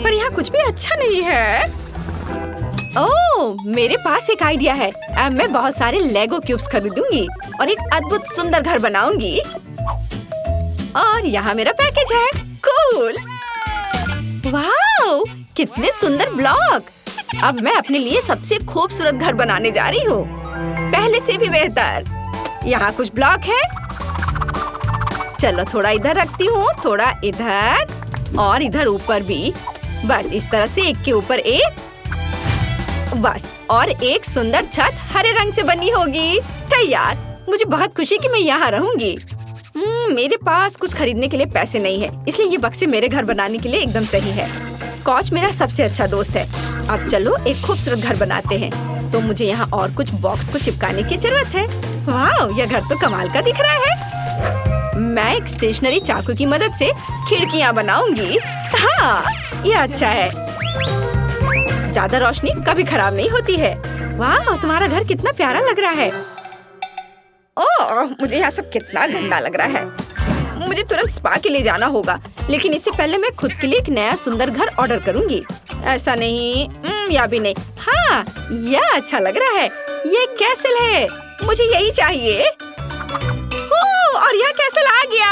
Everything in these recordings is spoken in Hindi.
पर यहाँ कुछ भी अच्छा नहीं है। ओह, मेरे पास एक आइडिया है। अब मैं बहुत सारे लेगो क्यूब्स खरीदूंगी और एक अद्भुत सुंदर घर बनाऊंगी। और यहाँ मेरा पैकेज है। कूल! वाओ, कितने सुंदर ब्लॉक! अब मैं अपने लिए सबसे खूबसूरत घर बनाने जा रही हूँ, पहले से भी बेहतर। यहाँ कुछ ब्लॉक है। चलो थोड़ा इधर रखती हूँ, थोड़ा इधर और इधर ऊपर भी। बस इस तरह से एक के ऊपर एक। बस, और एक सुंदर छत हरे रंग से बनी होगी। तैयार। मुझे बहुत खुशी कि मैं यहाँ रहूंगी। मेरे पास कुछ खरीदने के लिए पैसे नहीं है, इसलिए ये बक्से मेरे घर बनाने के लिए एकदम सही है। स्कॉच मेरा सबसे अच्छा दोस्त है। अब चलो एक खूबसूरत घर बनाते हैं। तो मुझे यहाँ और कुछ बॉक्स को चिपकाने की जरूरत है। वाह, यह घर तो कमाल का दिख रहा है। मैं एक स्टेशनरी चाकू की मदद से खिड़कियाँ बनाऊंगी। हाँ, यह अच्छा है। ज्यादा रोशनी कभी खराब नहीं होती है। वाह, तुम्हारा घर कितना प्यारा लग रहा है। ओह, मुझे यहाँ सब कितना गंदा लग रहा है। मुझे तुरंत स्पा के लिए जाना होगा, लेकिन इससे पहले मैं खुद के लिए एक नया सुंदर घर ऑर्डर करूंगी। ऐसा नहीं, या भी नहीं। हाँ, यह अच्छा लग रहा है। ये कैसल है, मुझे यही चाहिए। और यह कैसल आ गया।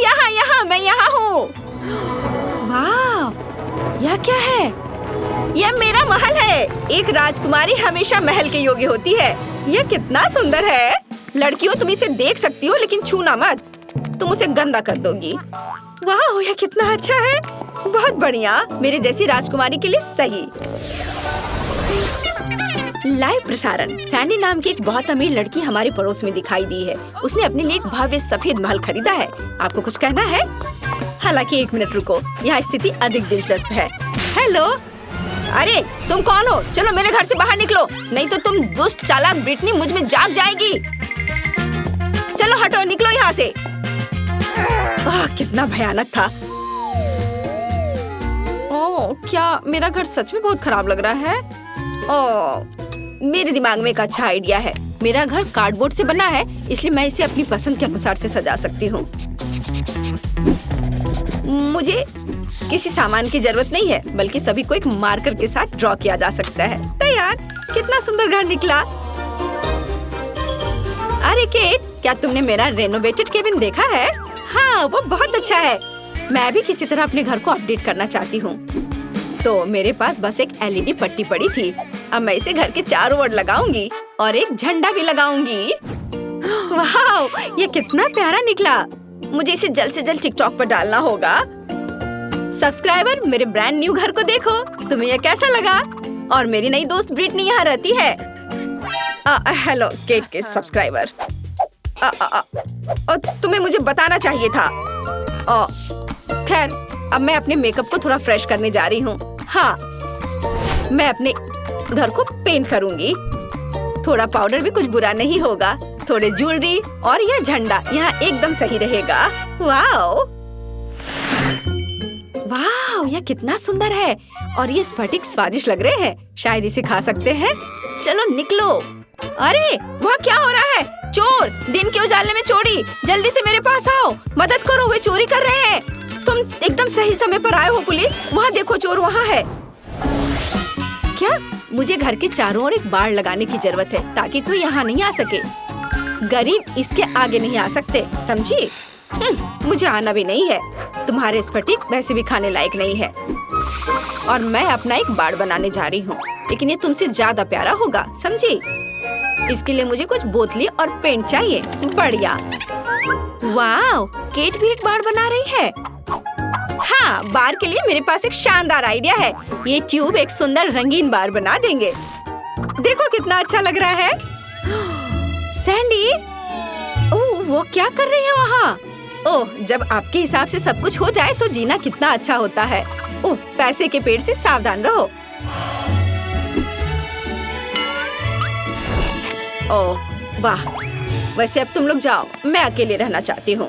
यहाँ मैं यहाँ हूँ। वाह, यह क्या है? यह मेरा महल है। एक राजकुमारी हमेशा महल के योग्य होती है। यह कितना सुंदर है। लड़कियों, तुम इसे देख सकती हो, लेकिन छूना मत, तुम उसे गंदा कर दोगी। वाह, यह कितना अच्छा है। बहुत बढ़िया, मेरे जैसी राजकुमारी के लिए सही। लाइव प्रसारण। सैंडी नाम की एक बहुत अमीर लड़की हमारे पड़ोस में दिखाई दी है। उसने अपने लिए एक भव्य सफेद महल खरीदा है। आपको कुछ कहना है? हालांकि 1 मिनट रुको, यहाँ स्थिति अधिक दिलचस्प है। हेलो, अरे तुम कौन हो? चलो मेरे घर से बाहर निकलो, नहीं तो तुम दुष्ट चालाक ब्रिटनी मुझ में जाग जाएगी। चलो हटो, निकलो यहाँ से। कितना भयानक था। ओह, क्या मेरा घर सच में बहुत खराब लग रहा है? ओह, मेरे दिमाग में एक अच्छा आइडिया है। मेरा घर कार्डबोर्ड से बना है, इसलिए मैं इसे अपनी पसंद के अनुसार से सजा सकती हूँ। मुझे किसी सामान की जरूरत नहीं है, बल्कि सभी को एक मार्कर के साथ ड्रॉ किया जा सकता है। तैयार। कितना सुंदर घर निकला। अरे केट, क्या तुमने मेरा रेनोवेटेड केबिन देखा है? हाँ, वो बहुत अच्छा है। मैं भी किसी तरह अपने घर को अपडेट करना चाहती हूँ। तो मेरे पास बस एक LED पट्टी पड़ी थी। अब मैं इसे घर के चारों ओर लगाऊंगी और एक झंडा भी लगाऊंगी। वाह, ये कितना प्यारा निकला। मुझे इसे जल्द से जल्द टिकटॉक पर डालना होगा। सब्सक्राइबर, मेरे ब्रांड न्यू घर को देखो। तुम्हें यह कैसा लगा? और मेरी नई दोस्त ब्रिटनी यहाँ रहती है। हेलो केट के सब्सक्राइबर। तुम्हें मुझे बताना चाहिए था। खैर, अब मैं अपने मेकअप को थोड़ा फ्रेश करने जा रही हूँ। हाँ, मैं अपने घर को पेंट करूँगी। थोड़ा पाउडर भी कुछ बुरा नहीं होगा। थोड़े ज्वेलरी और यह झंडा यहाँ एकदम सही रहेगा। वाओ, वाह, यह कितना सुंदर है। और ये स्फटिक स्वादिष्ट लग रहे हैं। शायद इसे खा सकते हैं। चलो निकलो। अरे, वहाँ क्या हो रहा है? चोर! दिन के उजाले में चोरी! जल्दी से मेरे पास आओ, मदद करो, वे चोरी कर रहे हैं। तुम एकदम सही समय पर आए हो पुलिस। वहाँ देखो, चोर वहाँ है। क्या? मुझे घर के चारों ओर एक बाड़ लगाने की जरूरत है, ताकि कोई यहाँ नहीं आ सके। गरीब इसके आगे नहीं आ सकते, समझी? मुझे आना भी नहीं है। तुम्हारे स्फटिक वैसे भी खाने लायक नहीं है। और मैं अपना एक बाड़ बनाने जा रही हूँ, लेकिन ये तुमसे ज्यादा प्यारा होगा, समझी? इसके लिए मुझे कुछ बोतलें और पेंट चाहिए। बढ़िया। वाव, केट भी एक बाड़ बना रही है। हाँ, बार के लिए मेरे पास एक शानदार आइडिया है। ये ट्यूब एक सुंदर रंगीन बार बना देंगे। देखो कितना अच्छा लग रहा है। सैंडी, ओह, वो क्या कर रही है वहाँ? ओह, जब आपके हिसाब से सब कुछ हो जाए तो जीना कितना अच्छा होता है। ओह, पैसे के पेड़ से सावधान रहो। ओह वाह, वैसे अब तुम लोग जाओ, मैं अकेले रहना चाहती हूँ।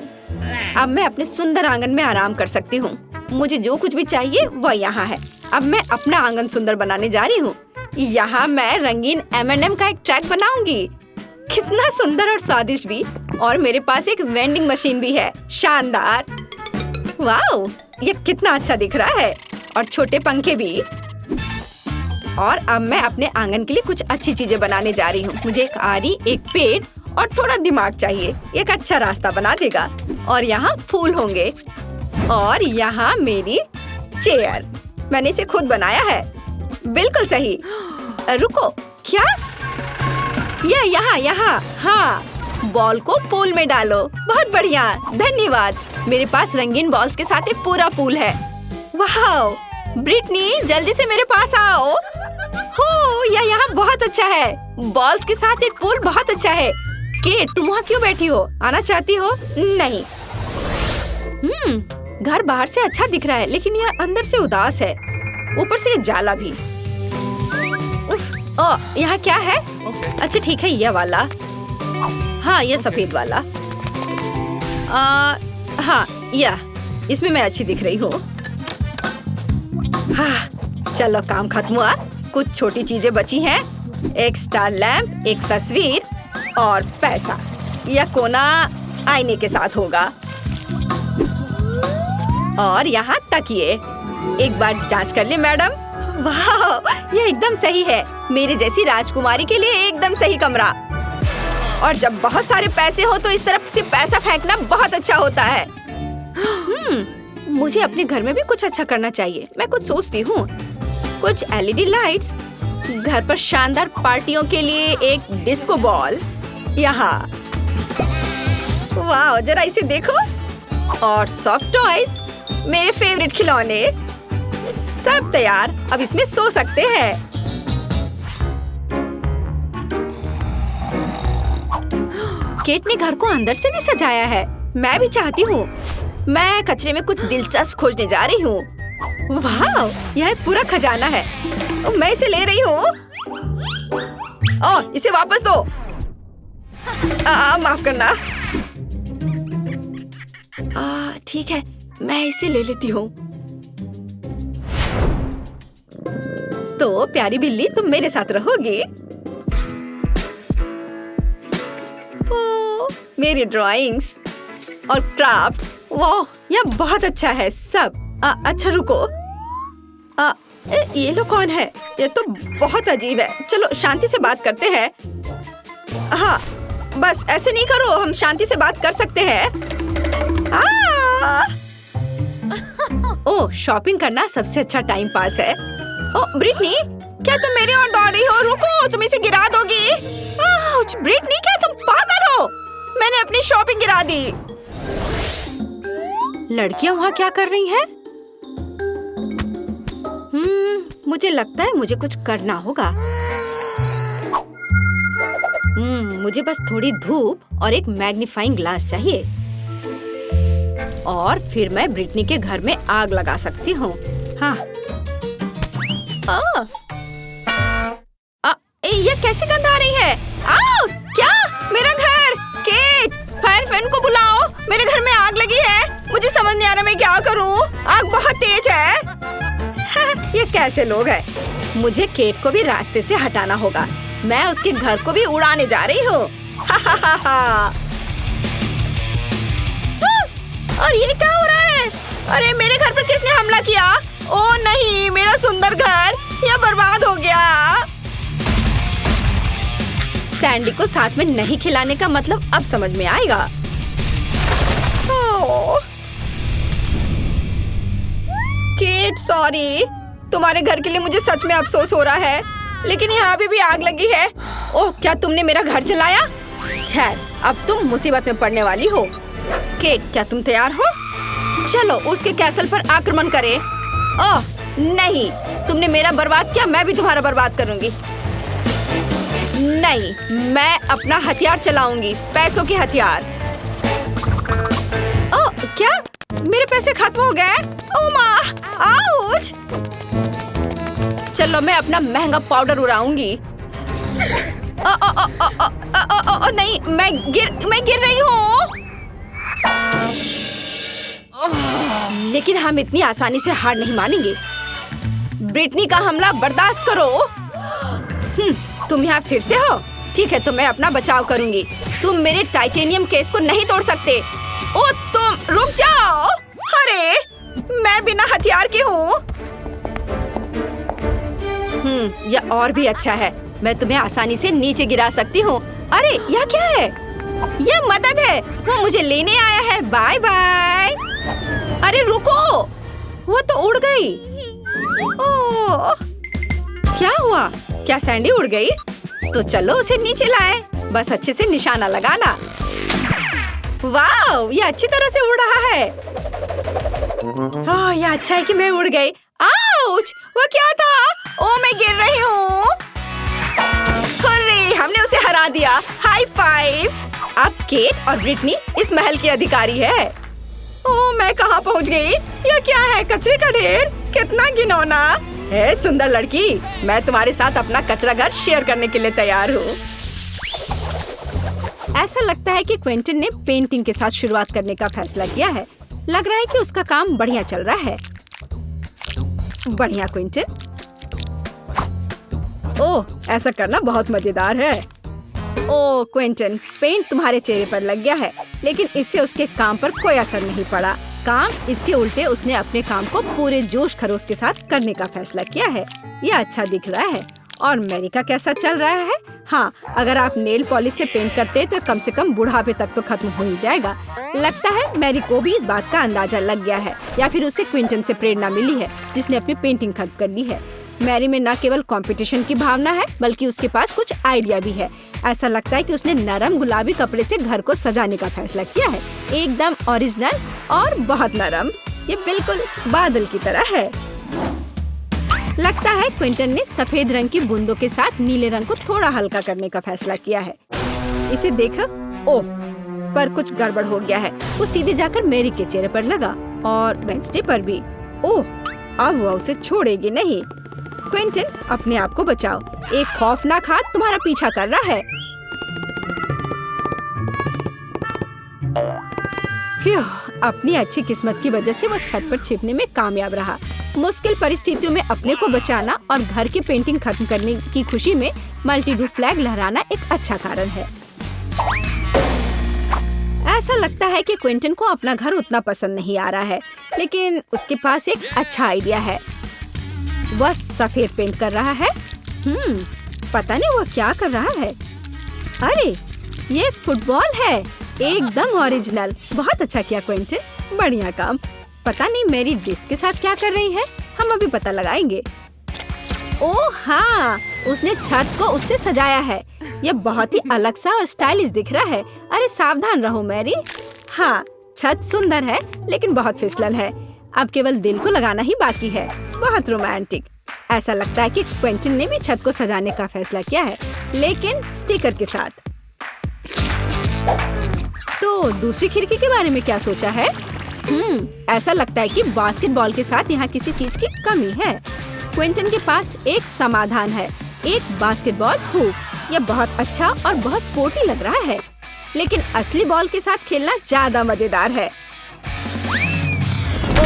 अब मैं अपने सुंदर आंगन में आराम कर सकती हूँ। मुझे जो कुछ भी चाहिए वह यहाँ है। अब मैं अपना आंगन सुंदर बनाने जा रही हूँ। यहाँ मैं रंगीन M&M का एक ट्रैक बनाऊंगी। कितना सुंदर और स्वादिष्ट भी। और मेरे पास एक वेंडिंग मशीन भी है। शानदार। वाओ, ये कितना अच्छा दिख रहा है। और छोटे पंखे भी। और अब मैं अपने आंगन के लिए कुछ अच्छी चीजें बनाने जा रही हूँ। मुझे एक आरी, एक पेड़ और थोड़ा दिमाग चाहिए। एक अच्छा रास्ता बना देगा। और यहाँ फूल होंगे और यहाँ मेरी चेयर। मैंने इसे खुद बनाया है। बिल्कुल सही। रुको, क्या? यहाँ। हाँ, बॉल को पूल में डालो। बहुत बढ़िया, धन्यवाद। मेरे पास रंगीन बॉल्स के साथ एक पूरा पूल है। वाह, ब्रिटनी जल्दी से मेरे पास आओ। हो, यह यहाँ बहुत अच्छा है। बॉल्स के साथ एक पूल बहुत अच्छा है। केट, तुम वहाँ क्यों बैठी हो? आना चाहती हो? नहीं। घर बाहर से अच्छा दिख रहा है, लेकिन यह अंदर से उदास है। ऊपर से जाला भी। यहाँ क्या है? अच्छा ठीक है, यह वाला। हाँ, यह सफेद वाला। हाँ, यह इसमें मैं अच्छी दिख रही हूँ। हाँ, चलो काम खत्म हुआ। कुछ छोटी चीजें बची हैं। एक स्टार लैंप, एक तस्वीर और पैसा। यह कोना आईने के साथ होगा। और यहाँ तकिए। एक बार जांच कर ले मैडम। वाह, यह एकदम सही है। मेरे जैसी राजकुमारी के लिए एकदम सही कमरा। और जब बहुत सारे पैसे हो तो इस तरफ से पैसा फेंकना बहुत अच्छा होता है। मुझे अपने घर में भी कुछ अच्छा करना चाहिए। मैं कुछ सोचती हूँ। कुछ LED लाइट्स, घर पर शानदार पार्टियों के लिए एक डिस्को बॉल। यहाँ, वाह, जरा इसे देखो। और सॉफ्ट टॉयज, मेरे फेवरेट खिलौने। सब तैयार, अब इसमें सो सकते हैं। केट ने घर को अंदर से नहीं सजाया है। मैं भी चाहती हूँ। मैं कचरे में कुछ दिलचस्प खोजने जा रही हूँ। वाह, यह एक पूरा खजाना है। मैं इसे ले रही हूँ। इसे वापस दो। माफ करना। ठीक है, मैं इसे ले लेती हूँ। तो प्यारी बिल्ली, तुम मेरे साथ रहोगी। मेरी ड्राइंग्स और क्राफ्ट्स। वाह, यह बहुत अच्छा है सब। अच्छा रुको, ये लोग कौन है? ये तो बहुत अजीब है। चलो शांति से बात करते हैं। हाँ, बस ऐसे नहीं करो, हम शांति से बात कर सकते हैं। ओह, शॉपिंग करना सबसे अच्छा टाइम पास है। ओह ब्रिटनी, क्या तुम मेरी ओर दौड़ रही हो? रुको, तुम इसे गिरा दोगी। ब्रिटनी, क्या तुम पागल हो? मैंने अपनी शॉपिंग गिरा दी। लड़कियां वहाँ क्या कर रही हैं? मुझे लगता है मुझे कुछ करना होगा। मुझे बस थोड़ी धूप और एक मैग्नीफाइंग ग्लास चाहिए। और फिर मैं ब्रिटनी के घर में आग लगा सकती हूँ। हाँ। ये कैसे गंध आ रही है? क्या? मेरा घर! केट, फायर फैन को बुलाओ। मेरे घर में आग लगी है। मुझे समझ नहीं आ रहा मैं क्या करूँ। आग बहुत तेज है। ये कैसे लोग हैं? मुझे केट को भी रास्ते से हटाना होगा। मैं उसके घर को भी उड़ाने जा रही हूँ। और ये क्या हो रहा है? अरे मेरे घर पर किसने हमला किया? ओह नहीं, मेरा सुंदर घर यह बर्बाद हो गया। सैंडी को साथ में नहीं खिलाने का मतलब अब समझ में आएगा। Kate, sorry. तुम्हारे घर के लिए मुझे सच में अफसोस हो रहा है, लेकिन यहाँ भी आग लगी है। ओह, क्या तुमने मेरा घर जलाया? खैर, अब तुम मुसीबत में पड़ने वाली हो। केट, क्या तुम तैयार हो? चलो उसके कैसल पर आक्रमण करें। ओह नहीं, तुमने मेरा बर्बाद किया, मैं भी तुम्हारा बर्बाद करूंगी। नहीं, मैं अपना हथियार चलाऊंगी, पैसों के हथियार। ओह क्या? मेरे पैसे खत्म हो गए? ओह माँ, आउच! चलो मैं अपना महंगा पाउडर उड़ाऊंगी। नहीं, मैं गिर रही हूँ। लेकिन हम इतनी आसानी से हार नहीं मानेंगे। ब्रिटनी का हमला बर्दाश्त करो। तुम यहाँ फिर से हो? ठीक है, तो मैं अपना बचाव करूंगी। तुम मेरे टाइटेनियम केस को नहीं तोड़ सकते। ओ तुम रुक जाओ। अरे मैं बिना हथियार की हूँ। यह और भी अच्छा है। मैं तुम्हें आसानी से नीचे गिरा सकती हूँ। अरे यह क्या है? यह मदद है। वो मुझे लेने आया है। Bye bye. अरे रुको, वो तो उड़ गई। ओह, क्या हुआ? क्या सैंडी उड़ गई? तो चलो उसे नीचे लाए। बस अच्छे से निशाना लगाना। वाह, ये अच्छी तरह से उड़ रहा है। यह अच्छा है कि मैं उड़ गई। आउच! वो क्या था? ओह, मैं गिर रही हूँ। अरे, हमने उसे हरा दिया। High five. अब केट और ब्रिटनी इस महल की अधिकारी है। ओह, मैं कहाँ पहुँच गई? यह क्या है? कचरे का ढेर। कितना घिनौना है। सुंदर लड़की, मैं तुम्हारे साथ अपना कचरा घर शेयर करने के लिए तैयार हूँ। ऐसा लगता है कि क्विंटन ने पेंटिंग के साथ शुरुआत करने का फैसला किया है। लग रहा है कि उसका काम बढ़िया चल रहा है। बढ़िया क्विंटन। ओह, ऐसा करना बहुत मजेदार है। ओह क्विंटन, पेंट तुम्हारे चेहरे पर लग गया है, लेकिन इससे उसके काम पर कोई असर नहीं पड़ा। काम इसके उल्टे उसने अपने काम को पूरे जोश खरोश के साथ करने का फैसला किया है। यह अच्छा दिख रहा है। और मैरी का कैसा चल रहा है? हाँ, अगर आप नेल पॉलिश से पेंट करते हैं तो कम से कम बुढ़ापे तक तो खत्म हो ही जाएगा। लगता है मैरी को भी इस बात का अंदाजा लग गया है, या फिर उसे क्विंटन से प्रेरणा मिली है, जिसने अपनी पेंटिंग खत्म कर ली है। मैरी में न केवल कंपटीशन की भावना है, बल्कि उसके पास कुछ आइडिया भी है। ऐसा लगता है कि उसने नरम गुलाबी कपड़े से घर को सजाने का फैसला किया है। एकदम ओरिजिनल और बहुत नरम। ये बिल्कुल बादल की तरह है। लगता है क्विंटन ने सफेद रंग की बूंदों के साथ नीले रंग को थोड़ा हल्का करने का फैसला किया है। इसे देखो। ओह, पर कुछ गड़बड़ हो गया है। वो सीधे जाकर मैरी के चेहरे पर लगा और वेंसडे पर भी। ओह, अब वो उसे छोड़ेगी नहीं। क्विंटन, अपने आप को बचाओ। एक खौफनाक हाथ तुम्हारा पीछा कर रहा है। फ्यू, अपनी अच्छी किस्मत की वजह से वो छत पर छिपने में कामयाब रहा। मुश्किल परिस्थितियों में अपने को बचाना और घर की पेंटिंग खत्म करने की खुशी में मल्टी-डू फ्लैग लहराना एक अच्छा कारण है। ऐसा लगता है कि क्विंटन को अपना घर उतना पसंद नहीं आ रहा है, लेकिन उसके पास एक अच्छा आइडिया है। वह सफेद पेंट कर रहा है। पता नहीं वो क्या कर रहा है। अरे, ये फुटबॉल है। एकदम ओरिजिनल। बहुत अच्छा किया क्विंटन, बढ़िया काम। पता नहीं मेरी डिस्क के साथ क्या कर रही है। हम अभी पता लगाएंगे। ओह हाँ, उसने छत को उससे सजाया है। यह बहुत ही अलग सा और स्टाइलिश दिख रहा है। अरे सावधान रहो मैरी। हाँ, छत सुंदर है, लेकिन बहुत फिसलन है। अब केवल दिल को लगाना ही बाकी है। बहुत रोमांटिक। ऐसा लगता है कि क्विंटन ने भी छत को सजाने का फैसला किया है, लेकिन स्टिकर के साथ। तो दूसरी खिड़की के बारे में क्या सोचा है? ऐसा लगता है कि बास्केटबॉल के साथ यहाँ किसी चीज की कमी है। क्विंटन के पास एक समाधान है, एक बास्केटबॉल हुप। यह बहुत अच्छा और बहुत स्पोर्टी लग रहा है, लेकिन असली बॉल के साथ खेलना ज्यादा मजेदार है।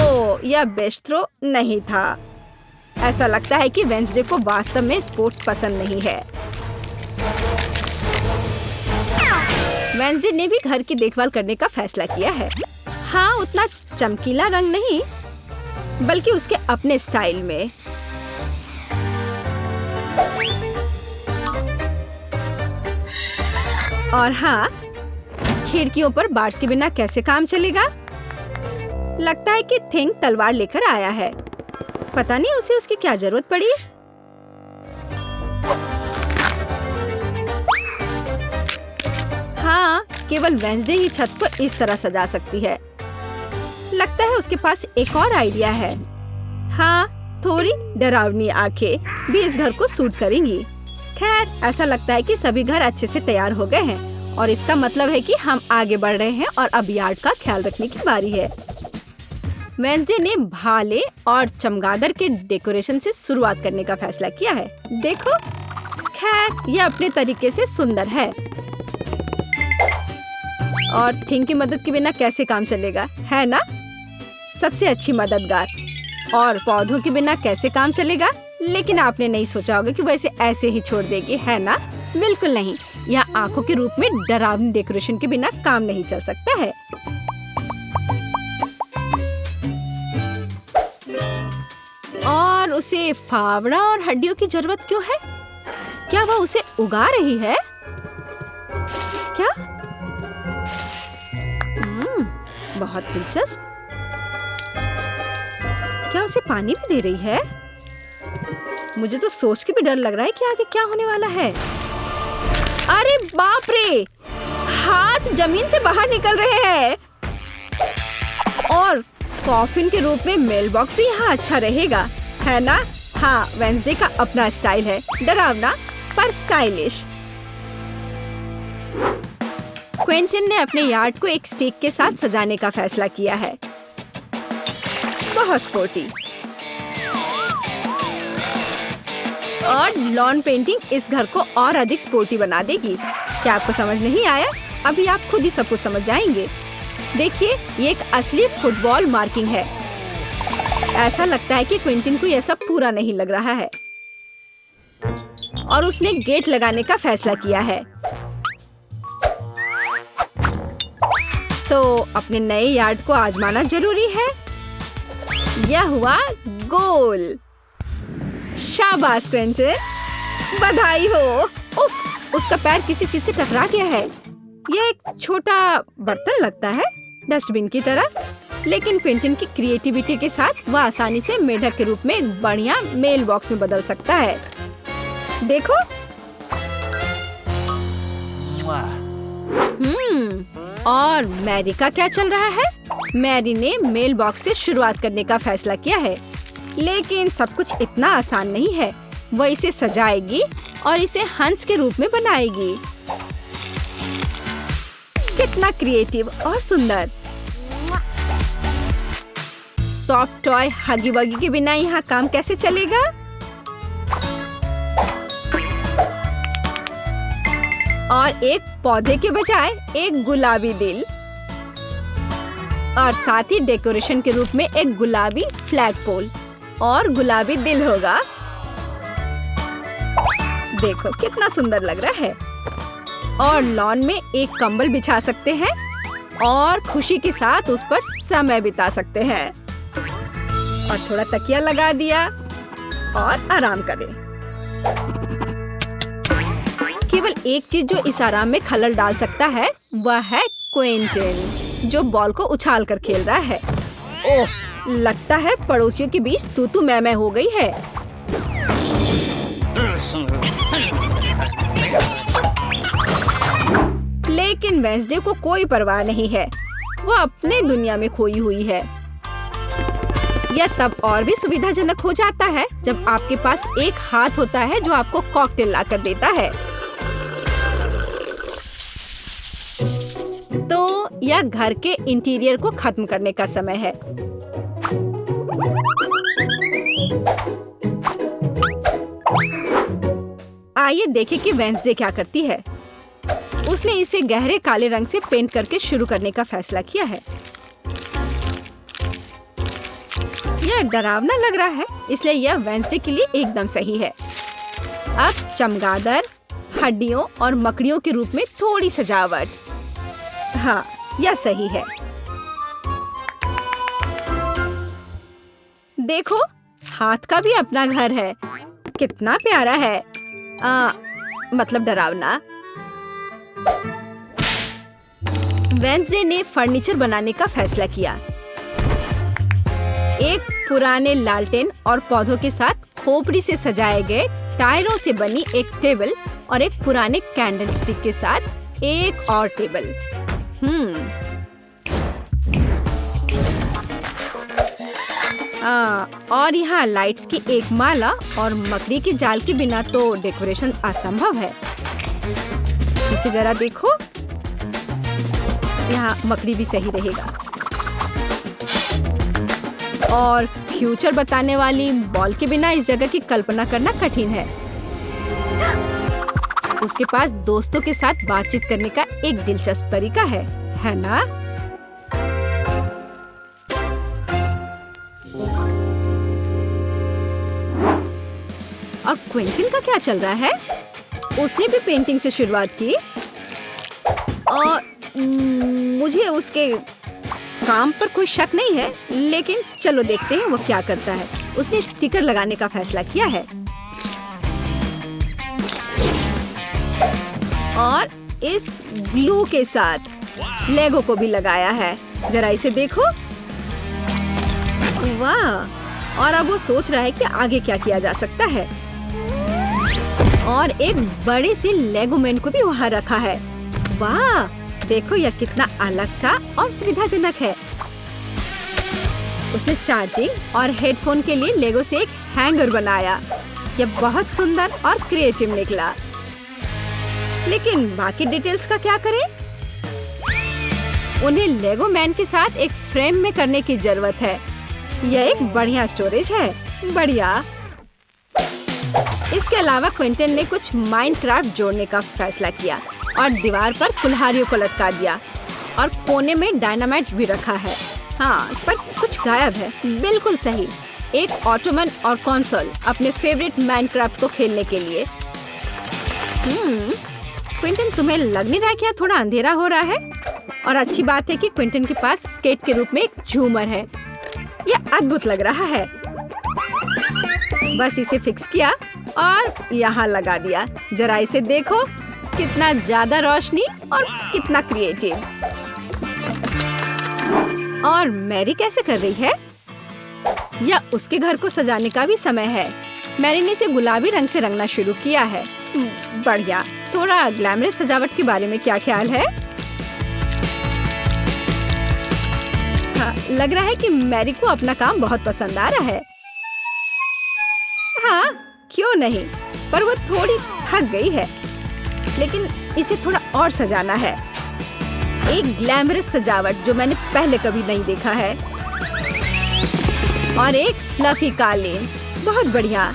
ओह, यह बेस्ट थ्रो नहीं था। ऐसा लगता है कि वेंसडे को वास्तव में स्पोर्ट्स पसंद नहीं है। वेंसडे ने भी घर की देखभाल करने का फैसला किया है। हाँ, उतना चमकीला रंग नहीं, बल्कि उसके अपने स्टाइल में। और हाँ, खिड़कियों पर बार्स के बिना कैसे काम चलेगा? लगता है कि थिंग तलवार लेकर आया है। पता नहीं उसे उसकी क्या जरूरत पड़ी। हाँ, केवल वेंसडे ही छत को इस तरह सजा सकती है। लगता है उसके पास एक और आइडिया है। हाँ, थोड़ी डरावनी आंखें भी इस घर को सूट करेंगी। खैर, ऐसा लगता है कि सभी घर अच्छे से तैयार हो गए हैं और इसका मतलब है कि हम आगे बढ़ रहे हैं और अब यार्ड का ख्याल रखने की बारी है। वेंसडे ने भाले और चमगादड़ के डेकोरेशन से शुरुआत करने का फैसला किया है। देखो, खैर यह अपने तरीके से सुंदर है। और थिंग की मदद के बिना कैसे काम चलेगा, है ना? सबसे अच्छी मददगार। और पौधों के बिना कैसे काम चलेगा? लेकिन आपने नहीं सोचा होगा कि वैसे ऐसे ही छोड़ देगी, है ना? बिल्कुल नहीं। यह आंखों के रूप में डरावनी डेकोरेशन के बिना काम नहीं चल सकता है। और पर उसे फावड़ा और हड्डियों की जरूरत क्यों है? क्या वह उसे उगा रही है? क्या? बहुत दिलचस्प। क्या उसे पानी भी दे रही है? मुझे तो सोच के भी डर लग रहा है कि आगे क्या होने वाला है। अरे बाप रे! हाथ जमीन से बाहर निकल रहे हैं। और कॉफिन के रूप में मेल बॉक्स भी यहाँ अच्छा रहेगा, है ना? हाँ, वेंसडे का अपना स्टाइल है, डरावना पर स्टाइलिश। क्विंटन ने अपने यार्ड को एक स्टिक के साथ सजाने का फैसला किया है। बहुत स्पोर्टी। और लॉन पेंटिंग इस घर को और अधिक स्पोर्टी बना देगी। क्या आपको समझ नहीं आया? अभी आप खुद ही सब कुछ समझ जाएंगे। देखिए, ये एक असली फुटबॉल मार्किंग है। ऐसा लगता है कि क्विंटन को यह सब पूरा नहीं लग रहा है और उसने गेट लगाने का फैसला किया है। तो अपने नए यार्ड को आजमाना जरूरी है। यह हुआ गोल। शाबाश क्विंटन, बधाई हो। उफ, उसका पैर किसी चीज से टकरा गया है। यह एक छोटा बर्तन लगता है, डस्टबिन की तरह, लेकिन क्विंटन की क्रिएटिविटी के साथ वह आसानी से मेढक के रूप में एक बढ़िया मेल बॉक्स में बदल सकता है। देखो। और मैरी का क्या चल रहा है? मैरी ने मेल बॉक्स से शुरुआत करने का फैसला किया है, लेकिन सब कुछ इतना आसान नहीं है। वह इसे सजाएगी और इसे हंस के रूप में बनाएगी। कितना क्रिएटिव और सुंदर। सॉफ्ट टॉय हगी वगी के बिना यहाँ काम कैसे चलेगा? और एक पौधे के बजाय एक गुलाबी दिल, और साथ ही डेकोरेशन के रूप में एक गुलाबी फ्लैग पोल और गुलाबी दिल होगा। देखो कितना सुंदर लग रहा है। और लॉन में एक कंबल बिछा सकते हैं और खुशी के साथ उस पर समय बिता सकते हैं। और थोड़ा तकिया लगा दिया और आराम करें। केवल एक चीज जो इस आराम में खलल डाल सकता है वह है क्विंटन, जो बॉल को उछाल कर खेल रहा है। ओह, लगता है पड़ोसियों के बीच तू मैं हो गई है। लेकिन वेंसडे को कोई परवाह नहीं है। वो अपने दुनिया में खोई हुई है। यह तब और भी सुविधाजनक हो जाता है जब आपके पास एक हाथ होता है जो आपको कॉकटेल ला कर देता है। तो यह घर के इंटीरियर को खत्म करने का समय है। आइए देखें कि वेंसडे क्या करती है। उसने इसे गहरे काले रंग से पेंट करके शुरू करने का फैसला किया है। यह डरावना लग रहा है, इसलिए यह वेंसडे के लिए एकदम सही है। अब चमगादड़, हड्डियों और मकड़ियों के रूप में थोड़ी सजावट। हाँ, यह सही है। देखो, हाथ का भी अपना घर है। कितना प्यारा है। मतलब डरावना। वेंसडे ने फर्नीचर बनाने का फैसला किया। एक पुराने लालटेन और पौधों के साथ खोपड़ी से सजाए गए टायरों से बनी एक टेबल और एक पुराने कैंडल स्टिक के साथ एक और टेबल। और यहाँ लाइट्स की एक माला और मकड़ी के जाल के बिना तो डेकोरेशन असंभव है। इसे जरा देखो, यहाँ मकड़ी भी सही रहेगा। और फ्यूचर बताने वाली बॉल के बिना इस जगह की कल्पना करना कठिन है। उसके पास दोस्तों के साथ बातचीत करने का एक दिलचस्प तरीका है ना? और क्विंटन का क्या चल रहा है? उसने भी पेंटिंग से शुरुआत की और मुझे उसके काम पर कोई शक नहीं है, लेकिन चलो देखते हैं वो क्या करता है। उसने स्टिकर लगाने का फैसला किया है और इस ग्लू के साथ लेगो को भी लगाया है। जरा इसे देखो, वाह। और अब वो सोच रहा है कि आगे क्या किया जा सकता है। और एक बड़े से लेगो मैन को भी वहाँ रखा है। वाह, देखो यह कितना अलग सा और सुविधाजनक है। उसने चार्जिंग और हेडफोन के लिए लेगो से एक हैंगर बनाया। यह बहुत सुंदर और क्रिएटिव निकला। लेकिन बाकी डिटेल्स का क्या करें? उन्हें लेगो मैन के साथ एक फ्रेम में करने की जरूरत है। यह एक बढ़िया स्टोरेज है। बढ़िया। इसके अलावा क्विंटन ने कुछ माइनक्राफ्ट जोड़ने का फैसला किया और दीवार पर कुल्हाड़ियों को लटका दिया और कोने में डायनामाइट भी रखा है। हाँ, पर कुछ गायब है। बिल्कुल सही, एक ऑटोमन और कंसोल अपने फेवरेट माइनक्राफ्ट को खेलने के लिए। क्विंटन, तुम्हें लग नहीं रहा क्या थोड़ा अंधेरा हो रहा है? और अच्छी बात है कि क्विंटन के पास स्केट के रूप में एक झूमर है। यह अद्भुत लग रहा है। बस इसे फिक्स किया और यहाँ लगा दिया। जरा इसे देखो, कितना ज्यादा रोशनी और कितना क्रिएटिव। और मैरी कैसे कर रही है? या उसके घर को सजाने का भी समय है। मैरी ने इसे गुलाबी रंग से रंगना शुरू किया है। बढ़िया। थोड़ा ग्लैमरस सजावट के बारे में क्या ख्याल है? हाँ, लग रहा है कि मैरी को अपना काम बहुत पसंद आ रहा है। हाँ, क्यों नहीं, पर वो थोड़ी थक गई है। लेकिन इसे थोड़ा और सजाना है। एक ग्लैमरस सजावट जो मैंने पहले कभी नहीं देखा है। और एक फ्लफी कालीन, बहुत बढ़िया।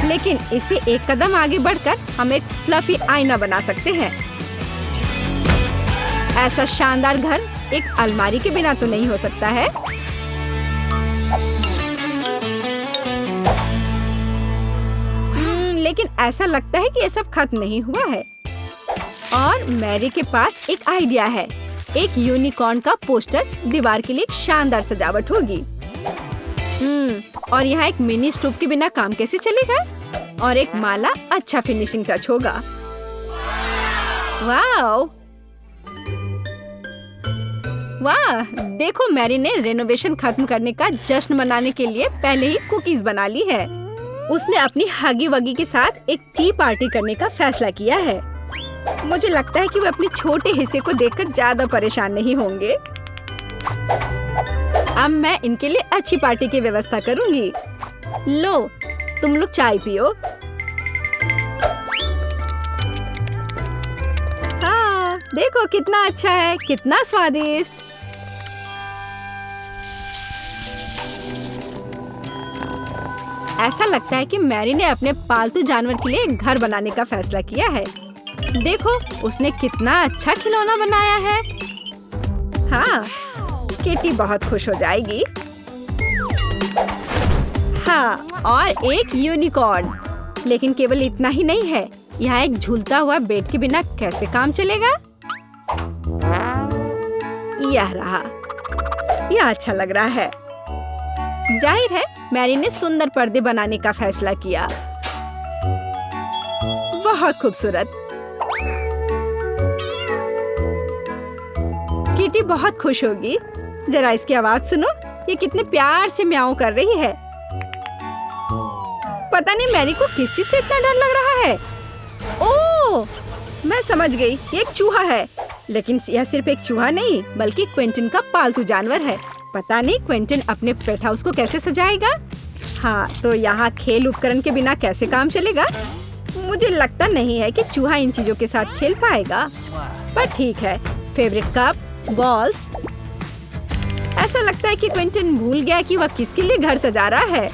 लेकिन इसे एक कदम आगे बढ़कर हम एक फ्लफी आईना बना सकते हैं। ऐसा शानदार घर एक अलमारी के बिना तो नहीं हो सकता है। लेकिन ऐसा लगता है कि ये सब खत्म नहीं हुआ है। और मैरी के पास एक आइडिया है। एक यूनिकॉर्न का पोस्टर दीवार के लिए एक शानदार सजावट होगी। और यहाँ एक मिनी स्टोव के बिना काम कैसे चलेगा? और एक माला अच्छा फिनिशिंग टच होगा। वाह, देखो मैरी ने रेनोवेशन खत्म करने का जश्न मनाने के लिए पहले ही कुकीज बना ली है। उसने अपनी हगी वगी के साथ एक टी पार्टी करने का फैसला किया है। मुझे लगता है कि वो अपने छोटे हिस्से को देखकर ज्यादा परेशान नहीं होंगे। अब मैं इनके लिए अच्छी पार्टी की व्यवस्था करूंगी। लो, तुम लोग चाय पियो। हाँ, देखो कितना अच्छा है, कितना स्वादिष्ट। ऐसा लगता है कि मैरी ने अपने पालतू जानवर के लिए घर बनाने का फैसला किया है। देखो, उसने कितना अच्छा खिलौना बनाया है। हाँ, किटी बहुत खुश हो जाएगी। हाँ, और एक यूनिकॉर्न। लेकिन केवल इतना ही नहीं है। यहाँ एक झूलता हुआ बेड के बिना कैसे काम चलेगा? यह रहा। यह अच्छा लग रहा है। जाहिर है मैरी ने सुंदर पर्दे बनाने का फैसला किया। बहुत खूबसूरत। किटी बहुत खुश होगी। जरा इसकी आवाज सुनो, ये कितने प्यार से म्याऊं कर रही है। पता नहीं मैरी को किस चीज से इतना डर लग रहा है। ओह, मैं समझ गई, ये एक चूहा है। लेकिन यह सिर्फ एक चूहा नहीं, बल्कि क्विंटन का पालतू जानवर है। पता नहीं क्विंटन अपने पेट हाउस को कैसे सजाएगा। हाँ, तो यहाँ खेल उपकरण के बिना कैसे काम चलेगा? मुझे लगता नहीं है कि चूहा इन चीजों के साथ खेल पाएगा। पर ठीक है, फेवरेट कप, बॉल्स। ऐसा लगता है कि क्विंटन भूल गया कि वह किसके लिए घर सजा रहा है।